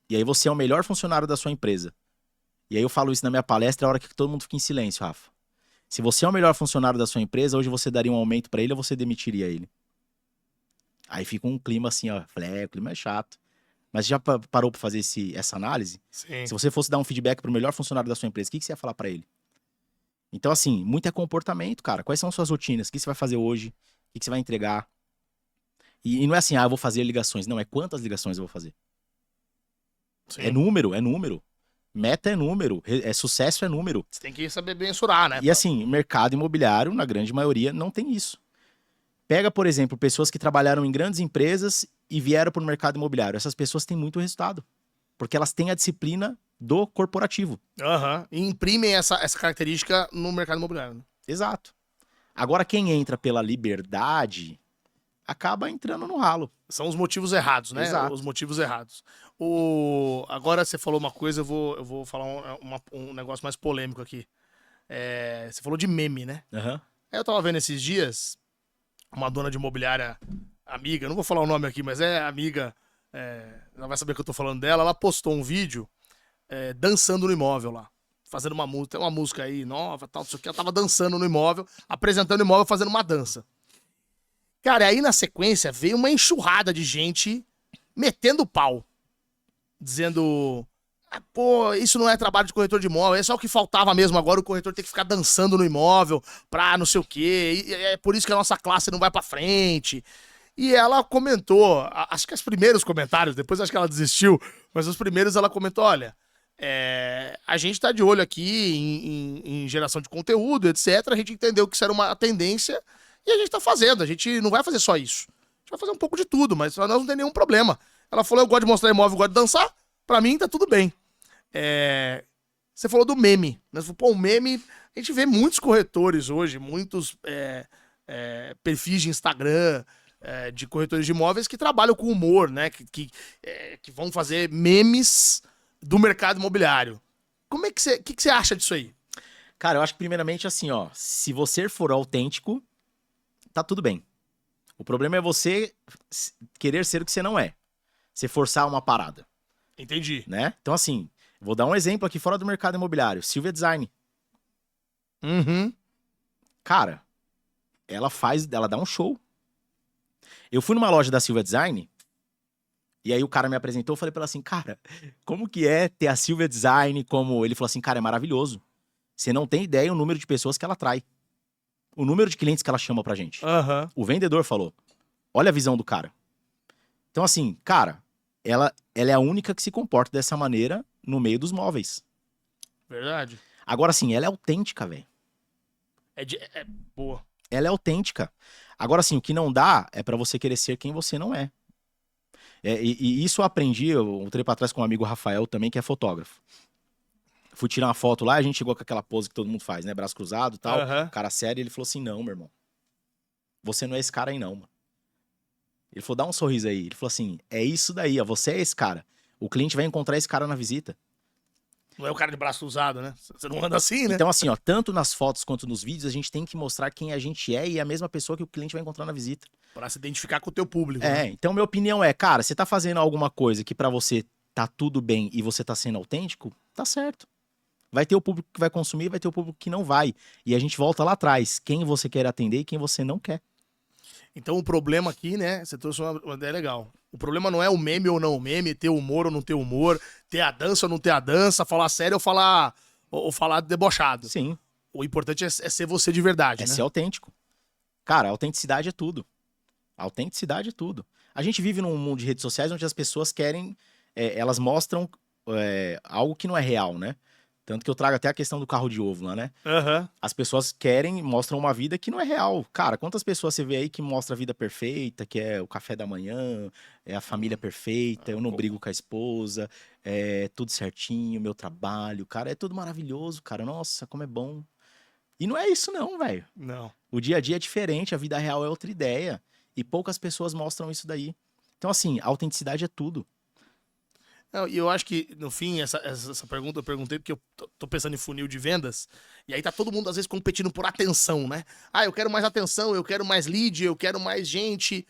E aí você é o melhor funcionário da sua empresa. E aí eu falo isso na minha palestra, é a hora que todo mundo fica em silêncio, Rafa. Se você é o melhor funcionário da sua empresa, hoje você daria um aumento pra ele ou você demitiria ele? Aí fica um clima assim, ó. Falei, o clima é chato. Mas já parou pra fazer essa análise? Sim. Se você fosse dar um feedback pro melhor funcionário da sua empresa, o que você ia falar pra ele? Então, assim, muito é comportamento, cara. Quais são suas rotinas? O que você vai fazer hoje? O que você vai entregar? E não é assim, eu vou fazer ligações. Não, é quantas ligações eu vou fazer. Sim. É número. Meta é número. Sucesso é número. Você tem que saber mensurar, né? E assim, mercado imobiliário, na grande maioria, não tem isso. Pega, por exemplo, pessoas que trabalharam em grandes empresas e vieram para o mercado imobiliário. Essas pessoas têm muito resultado. Porque elas têm a disciplina do corporativo. E imprimem essa característica no mercado imobiliário. Né? Exato. Agora, quem entra pela liberdade acaba entrando no ralo. São os motivos errados, né? Exato. Os motivos errados. Agora você falou uma coisa, eu vou falar um negócio mais polêmico aqui. Você falou de meme, né? Eu tava vendo esses dias uma dona de imobiliária amiga, não vou falar o nome aqui, mas é amiga, ela vai saber que eu tô falando dela. Ela postou um vídeo dançando no imóvel lá, fazendo uma música, tem uma música aí nova, tal, não sei o que. Ela tava dançando no imóvel, apresentando o imóvel, fazendo uma dança. Cara, aí na sequência veio uma enxurrada de gente metendo pau, dizendo: Pô, isso não é trabalho de corretor de imóvel, é só o que faltava mesmo agora, o corretor tem que ficar dançando no imóvel pra não sei o quê, e é por isso que a nossa classe não vai pra frente. E ela comentou, acho que os primeiros comentários, depois acho que ela desistiu, mas os primeiros ela comentou, olha, a gente tá de olho aqui em geração de conteúdo, etc. A gente entendeu que isso era uma tendência e a gente tá fazendo, a gente não vai fazer só isso. A gente vai fazer um pouco de tudo, mas pra nós não tem nenhum problema. Ela falou, eu gosto de mostrar imóvel, eu gosto de dançar, pra mim tá tudo bem. Você falou do meme, né? Você falou, pô, o meme, a gente vê muitos corretores hoje, muitos perfis de Instagram, de corretores de imóveis que trabalham com humor, né? Que vão fazer memes do mercado imobiliário. Como é que você acha disso aí? Cara, eu acho que primeiramente assim, ó, se você for autêntico, tá tudo bem. O problema é você querer ser o que você não é. Você forçar uma parada, Entendi. né? Então assim, vou dar um exemplo aqui fora do mercado imobiliário. Silvia Design. Uhum. Cara, ela dá um show. Eu fui numa loja da Silvia Design e aí o cara me apresentou, eu falei pra ela assim, cara, como que é ter a Silvia Design como... Ele falou assim, cara, é maravilhoso. Você não tem ideia o número de pessoas que ela atrai. O número de clientes que ela chama pra gente. Uhum. O vendedor falou, olha a visão do cara. Então assim, cara, ela é a única que se comporta dessa maneira no meio dos móveis. Verdade. Agora sim, ela é autêntica, velho. Boa. Ela é autêntica. Agora sim, o que não dá é pra você querer ser quem você não é. E isso eu aprendi, um tempo atrás com um amigo Rafael também, que é fotógrafo. Fui tirar uma foto lá, a gente chegou com aquela pose que todo mundo faz, né? Braço cruzado e tal. Uhum. Cara sério, ele falou assim, não, meu irmão. Você não é esse cara aí não, mano. Ele falou, dá um sorriso aí. Ele falou assim, é isso daí, ó, você é esse cara. O cliente vai encontrar esse cara na visita. Não é o cara de braço usado, né? Você não anda assim, né? Então assim, ó, tanto nas fotos quanto nos vídeos, a gente tem que mostrar quem a gente é e é a mesma pessoa que o cliente vai encontrar na visita. Pra se identificar com o teu público. Né? Então minha opinião é, cara, você tá fazendo alguma coisa que pra você tá tudo bem e você tá sendo autêntico, tá certo. Vai ter o público que vai consumir, vai ter o público que não vai. E a gente volta lá atrás, quem você quer atender e quem você não quer. Então o problema aqui, né? Você trouxe uma ideia legal. O problema não é o meme ou não o meme, ter humor ou não ter humor, ter a dança ou não ter a dança, falar sério ou falar debochado. Sim, O importante é ser você de verdade, é né? ser autêntico. Cara, autenticidade é tudo. Autenticidade é tudo. A gente vive num mundo de redes sociais onde as pessoas querem, elas mostram algo que não é real, né? Tanto que eu trago até a questão do carro de ovo lá, né? Aham. As pessoas querem, mostram uma vida que não é real. Cara, quantas pessoas você vê aí que mostra a vida perfeita, que é o café da manhã, é a família perfeita, eu não brigo com a esposa, é tudo certinho, meu trabalho, cara, é tudo maravilhoso, cara. Nossa, como é bom. E não é isso não, velho. Não. O dia a dia é diferente, a vida real é outra ideia. E poucas pessoas mostram isso daí. Então, assim, a autenticidade é tudo. Não, e eu acho que, no fim, essa pergunta eu perguntei porque eu tô pensando em funil de vendas, e aí tá todo mundo, às vezes, competindo por atenção, né? Ah, eu quero mais atenção, eu quero mais lead, eu quero mais gente.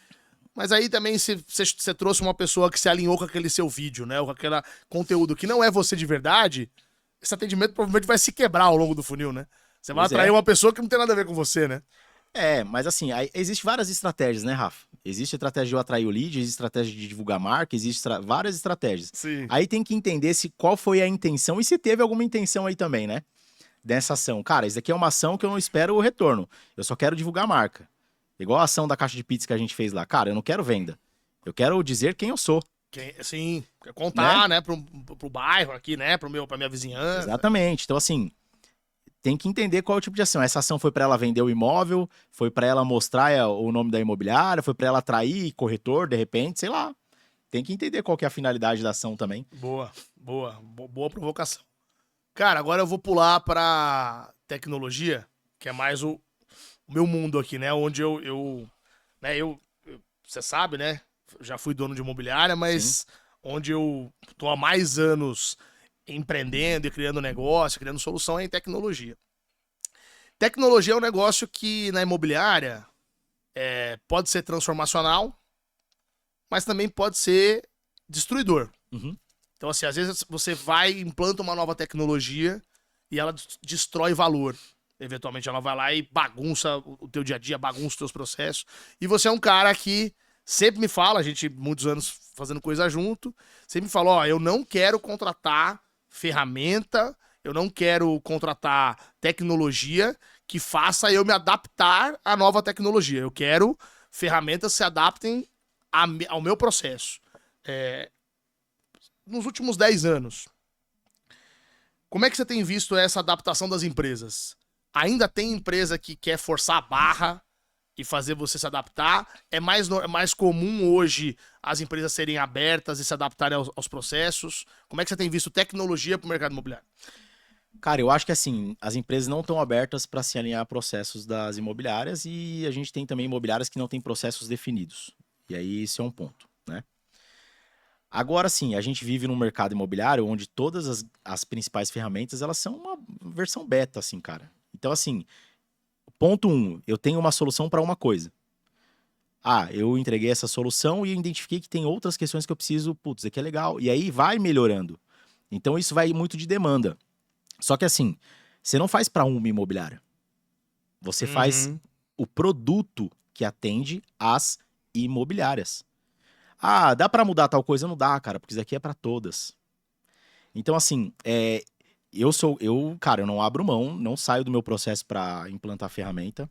Mas aí também você trouxe uma pessoa que se alinhou com aquele seu vídeo, né? Ou com aquele conteúdo que não é você de verdade, esse atendimento provavelmente vai se quebrar ao longo do funil, né? Você vai Pois é. atrair uma pessoa que não tem nada a ver com você, né? Mas assim, existe várias estratégias, né, Rafa? Existe a estratégia de eu atrair o lead, existe a estratégia de divulgar marca, existe várias estratégias. Sim. Aí tem que entender qual foi a intenção e se teve alguma intenção aí também, né? Dessa ação. Cara, isso aqui é uma ação que eu não espero o retorno. Eu só quero divulgar a marca. Igual a ação da caixa de pizza que a gente fez lá. Cara, eu não quero venda. Eu quero dizer quem eu sou. Sim, contar, né, pro bairro aqui, né, pra minha vizinhança. Exatamente. Então, assim, tem que entender qual é o tipo de ação. Essa ação foi para ela vender o imóvel, foi para ela mostrar o nome da imobiliária, foi para ela atrair corretor, de repente, sei lá. Tem que entender qual que é a finalidade da ação também. Boa provocação. Cara, agora eu vou pular pra tecnologia, que é mais o meu mundo aqui, né, onde você sabe, né, já fui dono de imobiliária, mas onde eu tô há mais anos empreendendo e criando negócio, criando solução é em tecnologia. Tecnologia é um negócio que na imobiliária pode ser transformacional, mas também pode ser destruidor. Uhum. Então, assim, às vezes você vai e implanta uma nova tecnologia e ela destrói valor. Eventualmente ela vai lá e bagunça o teu dia a dia, bagunça os teus processos. E você é um cara que sempre me fala, a gente muitos anos fazendo coisa junto, sempre me fala, ó, eu não quero contratar ferramenta, eu não quero contratar tecnologia que faça eu me adaptar à nova tecnologia. Eu quero ferramentas que se adaptem ao meu processo. Nos últimos 10 anos, como é que você tem visto essa adaptação das empresas? Ainda tem empresa que quer forçar a barra e fazer você se adaptar? É mais comum hoje as empresas serem abertas e se adaptarem aos processos? Como é que você tem visto tecnologia para o mercado imobiliário? Cara, eu acho que assim, as empresas não estão abertas para se alinhar a processos das imobiliárias e a gente tem também imobiliárias que não têm processos definidos. E aí isso é um ponto, né? Agora sim, a gente vive num mercado imobiliário onde todas as principais ferramentas, elas são uma versão beta, assim, cara. Então, assim, ponto 1, eu tenho uma solução para uma coisa. Ah, eu entreguei essa solução e identifiquei que tem outras questões que eu preciso, putz, isso aqui é legal. E aí vai melhorando. Então isso vai muito de demanda. Só que assim, você não faz para uma imobiliária. Você faz o produto que atende às imobiliárias. Ah, dá para mudar tal coisa? Não dá, cara, porque isso aqui é para todas. Então assim, cara, eu não abro mão, não saio do meu processo para implantar a ferramenta,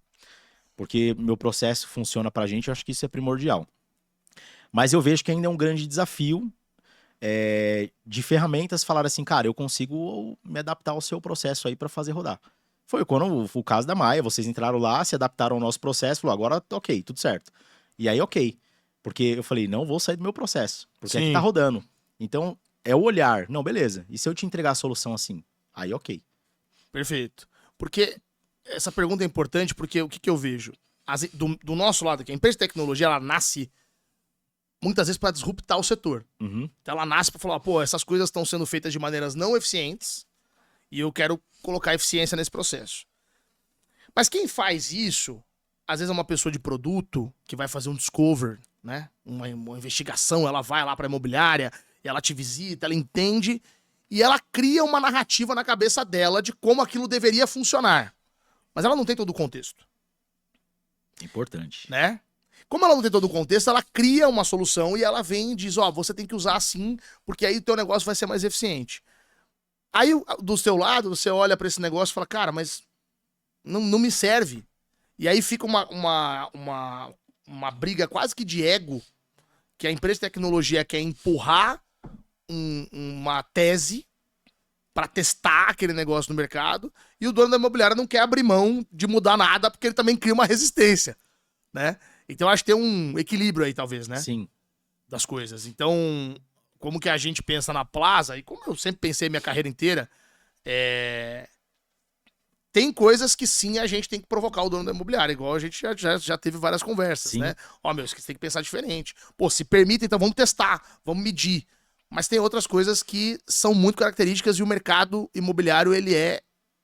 porque meu processo funciona pra gente, eu acho que isso é primordial. Mas eu vejo que ainda é um grande desafio de ferramentas falar assim, cara, eu consigo me adaptar ao seu processo aí para fazer rodar. Foi quando o caso da Maia, vocês entraram lá, se adaptaram ao nosso processo, falou, agora ok, tudo certo. E aí ok, porque eu falei, não vou sair do meu processo, porque aqui tá rodando. Então, é o olhar, não, beleza, e se eu te entregar a solução assim? Aí ok. Perfeito. Porque essa pergunta é importante porque o que eu vejo? Do nosso lado aqui, a empresa de tecnologia, ela nasce muitas vezes para disruptar o setor. Uhum. Então ela nasce para falar, pô, essas coisas estão sendo feitas de maneiras não eficientes e eu quero colocar eficiência nesse processo. Mas quem faz isso, às vezes é uma pessoa de produto que vai fazer um discover, né? Uma investigação, ela vai lá para a imobiliária, ela te visita, ela entende e ela cria uma narrativa na cabeça dela de como aquilo deveria funcionar. Mas ela não tem todo o contexto. Importante. Né? Como ela não tem todo o contexto, ela cria uma solução e ela vem e diz, ó, você tem que usar assim, porque aí o teu negócio vai ser mais eficiente. Aí, do seu lado, você olha para esse negócio e fala, cara, mas não me serve. E aí fica uma briga quase que de ego, que a empresa de tecnologia quer empurrar uma tese para testar aquele negócio no mercado, e o dono da imobiliária não quer abrir mão de mudar nada, porque ele também cria uma resistência, né? Então acho que tem um equilíbrio aí, talvez, né? Sim. Das coisas. Então, como que a gente pensa na Plaza, e como eu sempre pensei minha carreira inteira, tem coisas que sim a gente tem que provocar o dono da imobiliária, igual a gente já teve várias conversas, Sim. né? Ó, meu, você tem que pensar diferente. Pô, se permite, então vamos testar, vamos medir. Mas tem outras coisas que são muito características e o mercado imobiliário, ele é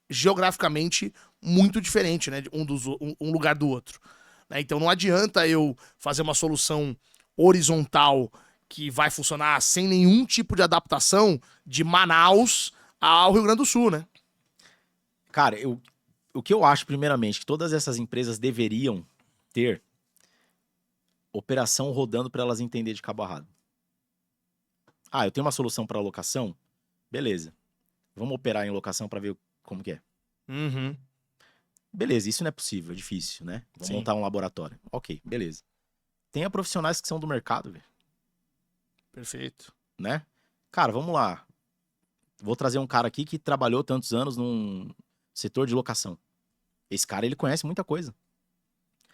geograficamente muito diferente, né? Um lugar do outro. Né? Então não adianta eu fazer uma solução horizontal que vai funcionar sem nenhum tipo de adaptação de Manaus ao Rio Grande do Sul, né? Cara, o que eu acho, primeiramente, que todas essas empresas deveriam ter operação rodando para elas entenderem de cabo a rabo. Ah, eu tenho uma solução para locação? Beleza. Vamos operar em locação para ver como que é. Uhum. Beleza, isso não é possível, é difícil, né? Vamos Sim. montar um laboratório. Ok, beleza. Tenha profissionais que são do mercado, velho. Perfeito. Né? Cara, vamos lá. Vou trazer um cara aqui que trabalhou tantos anos num setor de locação. Esse cara, ele conhece muita coisa.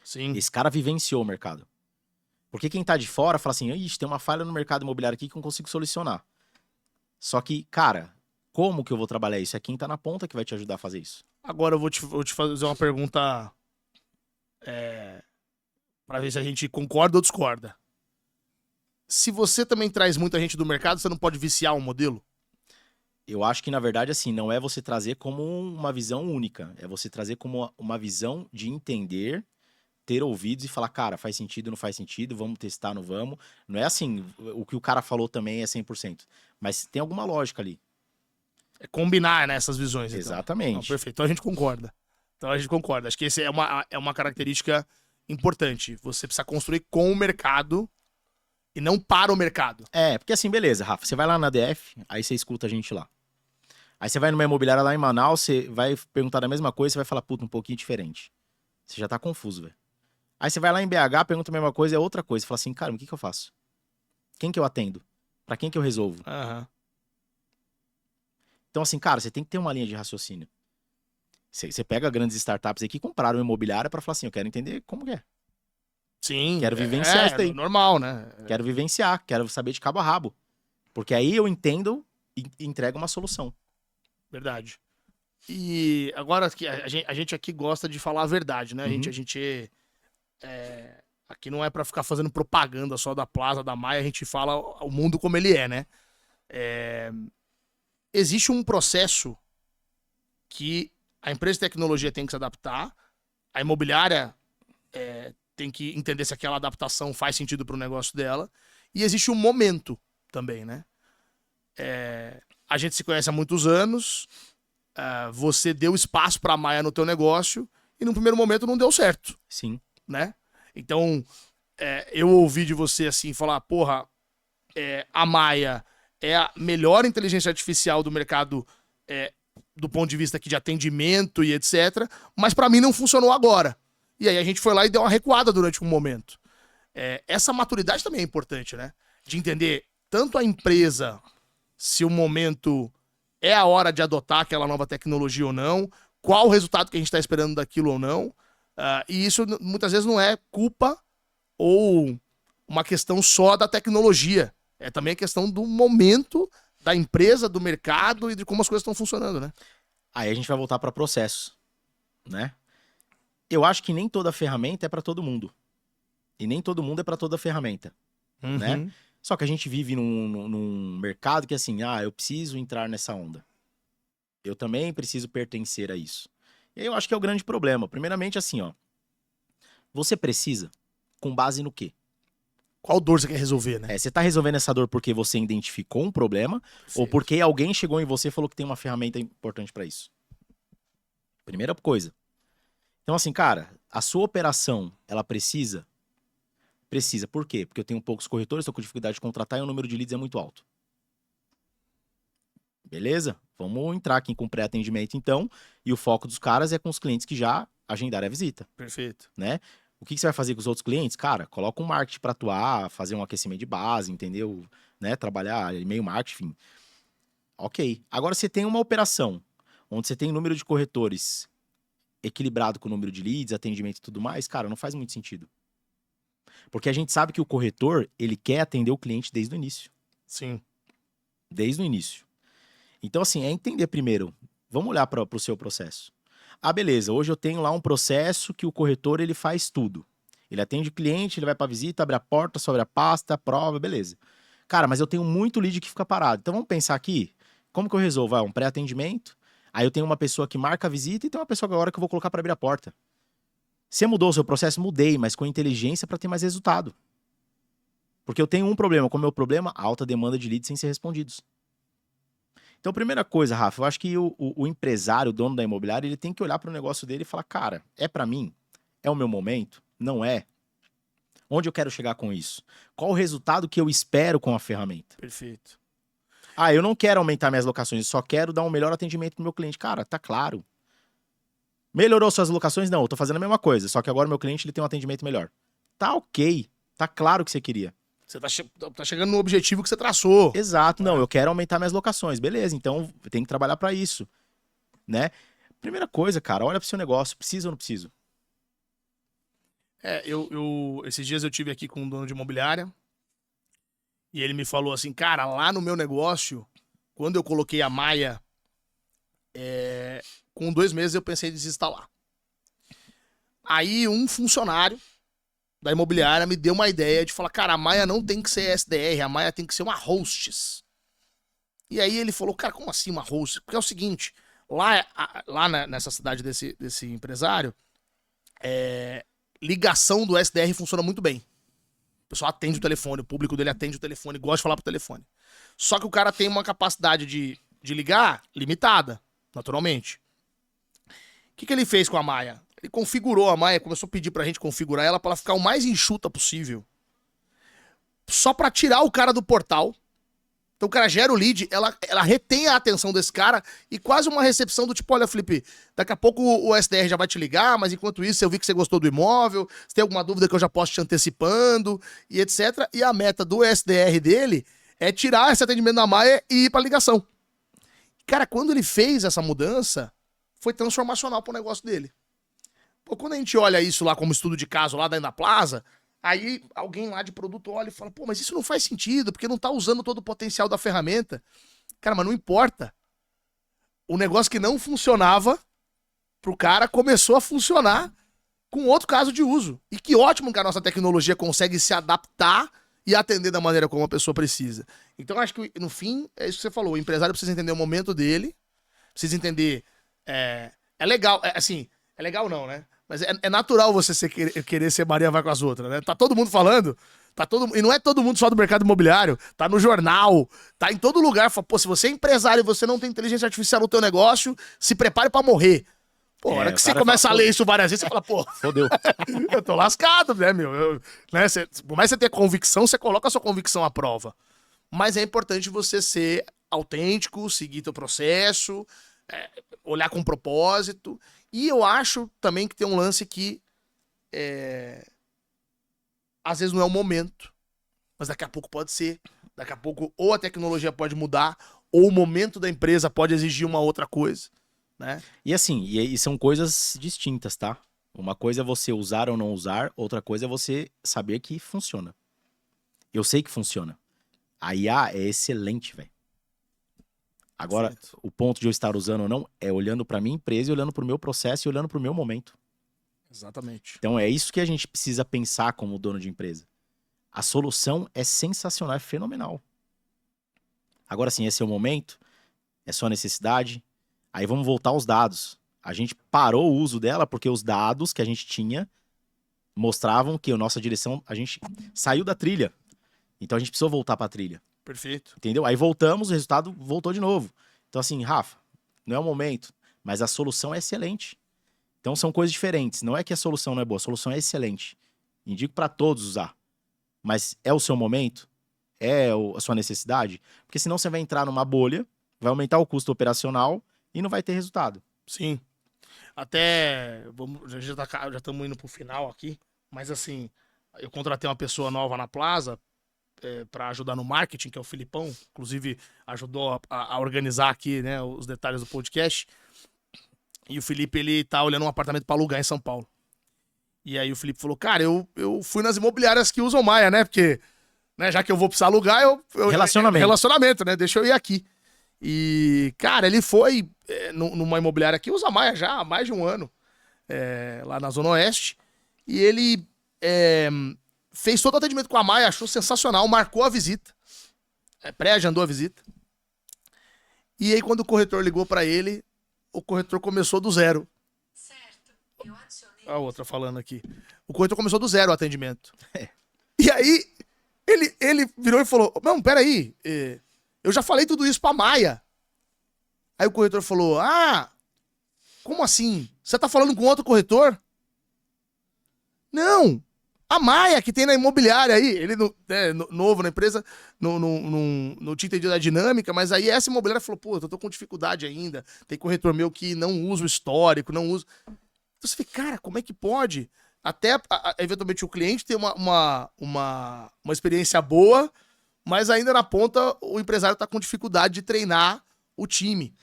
Sim. Esse cara vivenciou o mercado. Porque quem tá de fora fala assim, ixi, tem uma falha no mercado imobiliário aqui que eu não consigo solucionar. Só que, cara, como que eu vou trabalhar isso? É quem tá na ponta que vai te ajudar a fazer isso. Agora eu vou te fazer uma pergunta para ver se a gente concorda ou discorda. Se você também traz muita gente do mercado, você não pode viciar um modelo? Eu acho que, na verdade, assim, não é você trazer como uma visão única. É você trazer como uma visão de entender, ter ouvidos e falar, cara, faz sentido, não faz sentido, vamos testar, não vamos. Não é assim, o que o cara falou também é 100%. Mas tem alguma lógica ali. É combinar, né, essas visões. Então. Exatamente. Não, perfeito. Então a gente concorda. Acho que essa é uma característica importante. Você precisa construir com o mercado e não para o mercado. É, porque assim, beleza, Rafa, você vai lá na DF, aí você escuta a gente lá. Aí você vai numa imobiliária lá em Manaus, você vai perguntar a mesma coisa, você vai falar, puta, um pouquinho diferente. Você já tá confuso, velho. Aí você vai lá em BH, pergunta a mesma coisa, é outra coisa. Você fala assim, cara, o que que eu faço? Quem que eu atendo? Pra quem que eu resolvo? Aham. Então, assim, cara, você tem que ter uma linha de raciocínio. Você pega grandes startups aí que compraram imobiliária pra falar assim, eu quero entender como que é. Sim. Quero vivenciar isso daí. Normal, né? Quero vivenciar, quero saber de cabo a rabo. Porque aí eu entendo e entrego uma solução. Verdade. E agora que a gente aqui gosta de falar a verdade, né? Uhum. A gente aqui não é pra ficar fazendo propaganda só da Plaza, da Maia, a gente fala o mundo como ele é, né? É, existe um processo que a empresa de tecnologia tem que se adaptar, a imobiliária tem que entender se aquela adaptação faz sentido pro negócio dela, e existe um momento também, né? A gente se conhece há muitos anos, você deu espaço pra Maia no teu negócio, e no primeiro momento não deu certo, Sim. né? Então, eu ouvi de você assim, falar, porra, a Maia é a melhor inteligência artificial do mercado do ponto de vista aqui de atendimento e etc. Mas pra mim não funcionou agora. E aí a gente foi lá e deu uma recuada durante um momento. Essa maturidade também é importante, né? De entender tanto a empresa, se o momento é a hora de adotar aquela nova tecnologia ou não, qual o resultado que a gente está esperando daquilo ou não. E isso muitas vezes não é culpa ou uma questão só da tecnologia. É também a questão do momento da empresa, do mercado e de como as coisas estão funcionando, né? Aí a gente vai voltar para processo, né? Eu acho que nem toda ferramenta é para todo mundo. E nem todo mundo é para toda ferramenta, né? Só que a gente vive num mercado que assim, eu preciso entrar nessa onda. Eu também preciso pertencer a isso. E aí eu acho que é o grande problema. Primeiramente assim, ó. Você precisa com base no quê? Qual dor você quer resolver, né? Você tá resolvendo essa dor porque você identificou um problema ou porque alguém chegou em você e falou que tem uma ferramenta importante para isso? Primeira coisa. Então, assim, cara, a sua operação, ela precisa? Precisa. Por quê? Porque eu tenho poucos corretores, estou com dificuldade de contratar e o número de leads é muito alto. Beleza? Vamos entrar aqui com pré-atendimento, então. E o foco dos caras é com os clientes que já agendaram a visita. Perfeito. Né? O que você vai fazer com os outros clientes? Cara, coloca um marketing para atuar, fazer um aquecimento de base, entendeu? Né? Trabalhar e-mail marketing, enfim. Ok. Agora você tem uma operação onde você tem número de corretores equilibrado com o número de leads, atendimento e tudo mais, cara, não faz muito sentido. Porque a gente sabe que o corretor, ele quer atender o cliente desde o início. Sim. Desde o início. Então, assim, é entender primeiro. Vamos olhar para o seu processo. Beleza, hoje eu tenho lá um processo que o corretor, ele faz tudo. Ele atende o cliente, ele vai para visita, abre a porta, sobe a pasta, prova, beleza. Cara, mas eu tenho muito lead que fica parado. Então vamos pensar aqui, como que eu resolvo? Um pré-atendimento, aí eu tenho uma pessoa que marca a visita e tem uma pessoa agora que eu vou colocar para abrir a porta. Você mudou o seu processo? Mudei, mas com inteligência para ter mais resultado. Porque eu tenho um problema. Qual é o meu problema? A alta demanda de leads sem ser respondidos. Então, primeira coisa, Rafa, eu acho que o empresário, o dono da imobiliária, ele tem que olhar para o negócio dele e falar, cara, é para mim? É o meu momento? Não é? Onde eu quero chegar com isso? Qual o resultado que eu espero com a ferramenta? Perfeito. Eu não quero aumentar minhas locações, eu só quero dar um melhor atendimento pro meu cliente. Cara, tá claro. Melhorou suas locações? Não, eu tô fazendo a mesma coisa, só que agora meu cliente ele tem um atendimento melhor. Tá ok. Tá claro o que você queria. Você tá chegando no objetivo que você traçou. Exato, não, eu quero aumentar minhas locações. Beleza, então tem que trabalhar para isso, né? Primeira coisa, cara, olha pro seu negócio, preciso ou não preciso? Esses dias eu tive aqui com um dono de imobiliária e ele me falou assim, cara, lá no meu negócio, quando eu coloquei a Maia, com 2 meses eu pensei em desinstalar. Aí um funcionário da imobiliária me deu uma ideia de falar, cara, a Maia não tem que ser SDR, a Maia tem que ser uma hostess. E aí ele falou, cara, como assim uma hostess? Porque é o seguinte, lá nessa cidade desse empresário, ligação do SDR funciona muito bem. O pessoal atende o telefone, o público dele atende o telefone, gosta de falar pro telefone. Só que o cara tem uma capacidade de ligar limitada, naturalmente. O que ele fez com a Maia? Ele configurou a Maia, começou a pedir pra gente configurar ela pra ela ficar o mais enxuta possível. Só pra tirar o cara do portal Então o cara gera o lead, ela retém a atenção desse cara e quase uma recepção do tipo, olha, Felipe, daqui a pouco o SDR já vai te ligar, mas enquanto isso eu vi que você gostou do imóvel, se tem alguma dúvida que eu já posso te antecipando e etc. E a meta do SDR dele é tirar esse atendimento da Maia e ir pra ligação. Cara, quando ele fez essa mudança, foi transformacional pro negócio dele. Pô, quando a gente olha isso lá como estudo de caso lá da Plaza, aí alguém lá de produto olha e fala, pô, mas isso não faz sentido, porque não tá usando todo o potencial da ferramenta. Cara, mas não importa. O negócio que não funcionava pro cara começou a funcionar com outro caso de uso. E que ótimo que a nossa tecnologia consegue se adaptar e atender da maneira como a pessoa precisa. Então, acho que, no fim, é isso que você falou. O empresário precisa entender o momento dele, precisa entender... É legal, assim, é legal não, né? Mas é natural você querer ser Maria vai com as outras, né? Tá todo mundo falando, e não é todo mundo só do mercado imobiliário, tá no jornal, tá em todo lugar. Fala, pô, se você é empresário e você não tem inteligência artificial no teu negócio, se prepare pra morrer. Pô, a hora que você começa a ler isso várias vezes, você fala, pô, Fodeu. eu tô lascado, né, meu? Né, por mais que você tenha convicção, você coloca a sua convicção à prova. Mas é importante você ser autêntico, seguir teu processo, olhar com propósito. E eu acho também que tem um lance que às vezes não é o momento, mas daqui a pouco pode ser. Daqui a pouco ou a tecnologia pode mudar, ou o momento da empresa pode exigir uma outra coisa, né? E assim, e são coisas distintas, tá? Uma coisa é você usar ou não usar, outra coisa é você saber que funciona. Eu sei que funciona. A IA é excelente, velho. Agora, Certo. o ponto de eu estar usando ou não é olhando pra minha empresa, e olhando pro meu processo e olhando pro meu momento. Exatamente. Então é isso que a gente precisa pensar como dono de empresa. A solução é sensacional, é fenomenal. Agora sim, esse é o momento, é só necessidade. Aí vamos voltar aos dados. A gente parou o uso dela porque os dados que a gente tinha mostravam que a nossa direção, a gente saiu da trilha. Então a gente precisou voltar pra trilha. Perfeito. Entendeu? Aí voltamos, o resultado voltou de novo. Então assim, Rafa, não é o momento, mas a solução é excelente. Então são coisas diferentes. Não é que a solução não é boa, a solução é excelente. Indico para todos usar. Mas é o seu momento? É a sua necessidade? Porque senão você vai entrar numa bolha, vai aumentar o custo operacional e não vai ter resultado. Sim. Até, já estamos indo pro final aqui, mas assim, eu contratei uma pessoa nova na Plaza para ajudar no marketing, que é o Filipão, inclusive ajudou a organizar aqui, né, os detalhes do podcast. E o Felipe, ele tá olhando um apartamento para alugar em São Paulo. E aí o Felipe falou, cara, eu fui nas imobiliárias que usam Maia, né, porque, né, já que eu vou precisar alugar, relacionamento, né, deixa eu ir aqui. E, cara, ele foi numa imobiliária que usa Maia já há mais de um ano, lá na Zona Oeste, e ele fez todo o atendimento com a Maia, achou sensacional, marcou a visita, pré-agendou a visita. E aí, quando o corretor ligou pra ele, o corretor começou do zero. Certo, eu adicionei. A outra falando aqui. O corretor começou do zero o atendimento. E aí, ele virou e falou, não, peraí, eu já falei tudo isso pra Maia. Aí o corretor falou, como assim? Você tá falando com outro corretor? Não, a Maia que tem na imobiliária aí, ele novo na empresa, não tinha entendido a dinâmica, mas aí essa imobiliária falou, pô, eu tô com dificuldade ainda, tem corretor meu que não usa o histórico, não usa... Então você fica, cara, como é que pode? Até, eventualmente, o cliente ter uma experiência boa, mas ainda na ponta o empresário tá com dificuldade de treinar o time,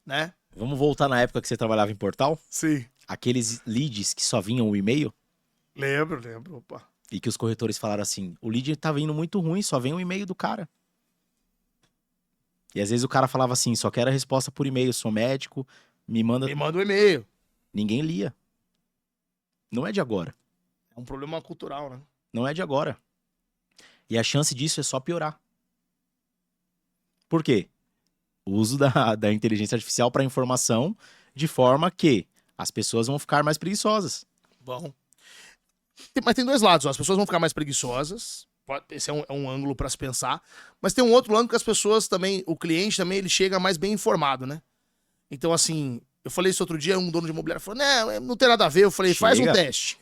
né? Vamos voltar na época que você trabalhava em portal? Sim. Aqueles leads que só vinham o e-mail? Lembro, opa. E que os corretores falaram assim, o lead tá vindo muito ruim, só vem o e-mail do cara. E às vezes o cara falava assim, só quero a resposta por e-mail, sou médico, me manda... Me manda um e-mail. Ninguém lia. Não é de agora. É um problema cultural, né? Não é de agora. E a chance disso é só piorar. Por quê? O uso da inteligência artificial para informação de forma que as pessoas vão ficar mais preguiçosas. Bom. Mas tem dois lados. Ó. As pessoas vão ficar mais preguiçosas. Esse é um ângulo para se pensar. Mas tem um outro ângulo que as pessoas também... O cliente também, ele chega mais bem informado, né? Então, assim... Eu falei isso outro dia, um dono de imobiliário falou, não tem nada a ver. Eu falei, faz um teste.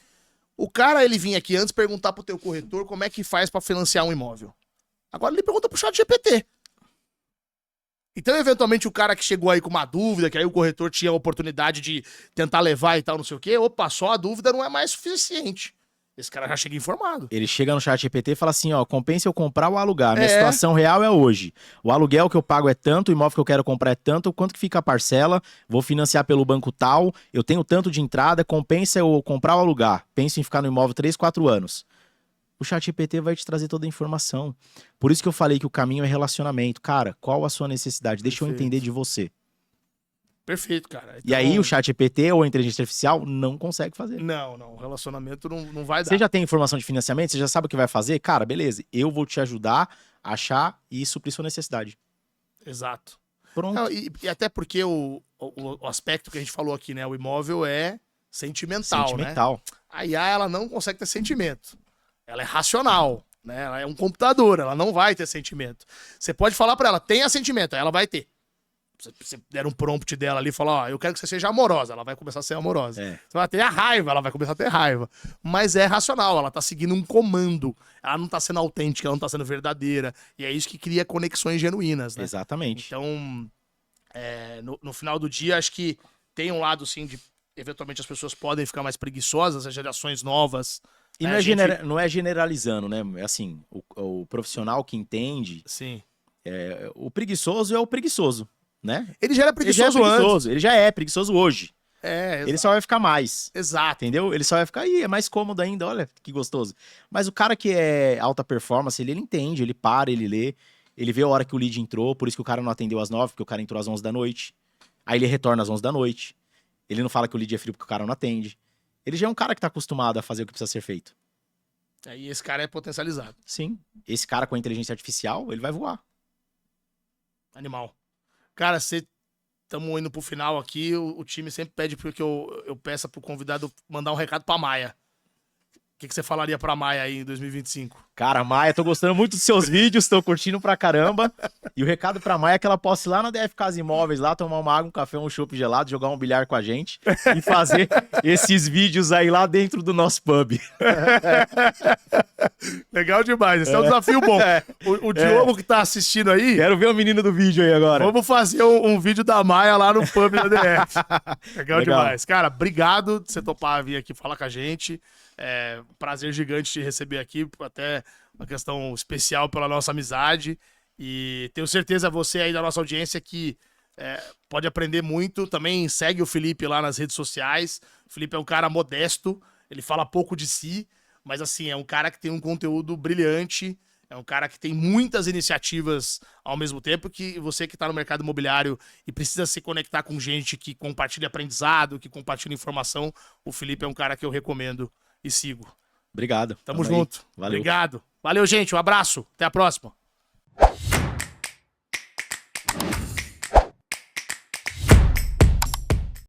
O cara, ele vinha aqui antes perguntar pro teu corretor como é que faz para financiar um imóvel. Agora ele pergunta pro chat GPT. Então, eventualmente, o cara que chegou aí com uma dúvida, que aí o corretor tinha a oportunidade de tentar levar e tal, não sei o quê, opa, só a dúvida não é mais suficiente. Esse cara já chega informado. Ele chega no chat GPT e fala assim, ó, compensa eu comprar ou alugar. Minha É. situação real é hoje. O aluguel que eu pago é tanto, o imóvel que eu quero comprar é tanto, quanto que fica a parcela, vou financiar pelo banco tal, eu tenho tanto de entrada, compensa eu comprar ou alugar. Penso em ficar no imóvel 3, 4 anos. O chat GPT vai te trazer toda a informação. Por isso que eu falei que o caminho é relacionamento. Cara, qual a sua necessidade? Deixa eu Perfeito. entender de você. Perfeito, cara. E aí o chat GPT ou a inteligência artificial não consegue fazer. Não, o relacionamento não vai dar. Você já tem informação de financiamento? Você já sabe o que vai fazer? Cara, beleza. Eu vou te ajudar a achar e suprir sua necessidade. Exato. Pronto. Não, e até porque o aspecto que a gente falou aqui, né? O imóvel é sentimental, Sentimental. né? A IA, ela não consegue ter sentimento. Ela é racional, né? Ela é um computador, ela não vai ter sentimento. Você pode falar pra ela, tenha sentimento, aí ela vai ter. Você der um prompt dela ali e falar, ó, eu quero que você seja amorosa, ela vai começar a ser amorosa. É. Você vai ter a raiva, ela vai começar a ter raiva. Mas é racional, ela tá seguindo um comando. Ela não tá sendo autêntica, ela não tá sendo verdadeira. E é isso que cria conexões genuínas, né? Exatamente. Então, no final do dia, acho que tem um lado, sim, de eventualmente as pessoas podem ficar mais preguiçosas, as gerações novas. E né, não, a gente- não é generalizando, né? É assim, o profissional que entende, Sim. o preguiçoso é o preguiçoso, né? Ele já era Ele já é preguiçoso antes. preguiçoso, ele já é preguiçoso hoje. Ele só vai ficar mais. Exato. Entendeu? Ele só vai ficar aí, é mais cômodo ainda, olha que gostoso. Mas o cara que é alta performance, ele entende, ele para, ele lê, ele vê a hora que o lead entrou, por isso que o cara não atendeu às 9, porque o cara entrou às 11 da noite. Aí ele retorna às 11 da noite. Ele não fala que o lead é frio porque o cara não atende. Ele já é um cara que tá acostumado a fazer o que precisa ser feito. Aí esse cara é potencializado. Sim. Esse cara com a inteligência artificial, ele vai voar. Animal. Cara, estamos indo pro final aqui, o time sempre pede porque eu peça pro convidado mandar um recado pra Maia. O que você falaria pra Maia aí em 2025? Cara, Maia, tô gostando muito dos seus vídeos, tô curtindo pra caramba. E o recado pra Maia é que ela possa ir lá na DF Casa Imóveis, lá tomar uma água, um café, um chopp gelado, jogar um bilhar com a gente e fazer esses vídeos aí lá dentro do nosso pub. Legal demais, esse é um desafio bom. O Diogo que tá assistindo aí, Quero ver o menino do vídeo aí agora. vamos fazer um vídeo da Maia lá no pub da DF. Legal demais. Cara, obrigado de você topar vir aqui falar com a gente. Prazer gigante te receber aqui, até uma questão especial pela nossa amizade. E tenho certeza você aí da nossa audiência que pode aprender muito. Também segue o Felipe lá nas redes sociais. O Felipe é um cara modesto, ele fala pouco de si, mas assim, é um cara que tem um conteúdo brilhante. É um cara que tem muitas iniciativas ao mesmo tempo, que você que está no mercado imobiliário e precisa se conectar com gente que compartilha aprendizado, que compartilha informação, o Felipe é um cara que eu recomendo e sigo. Obrigado. Tamo aí. junto. Valeu. Obrigado. Valeu, gente. Um abraço. Até a próxima.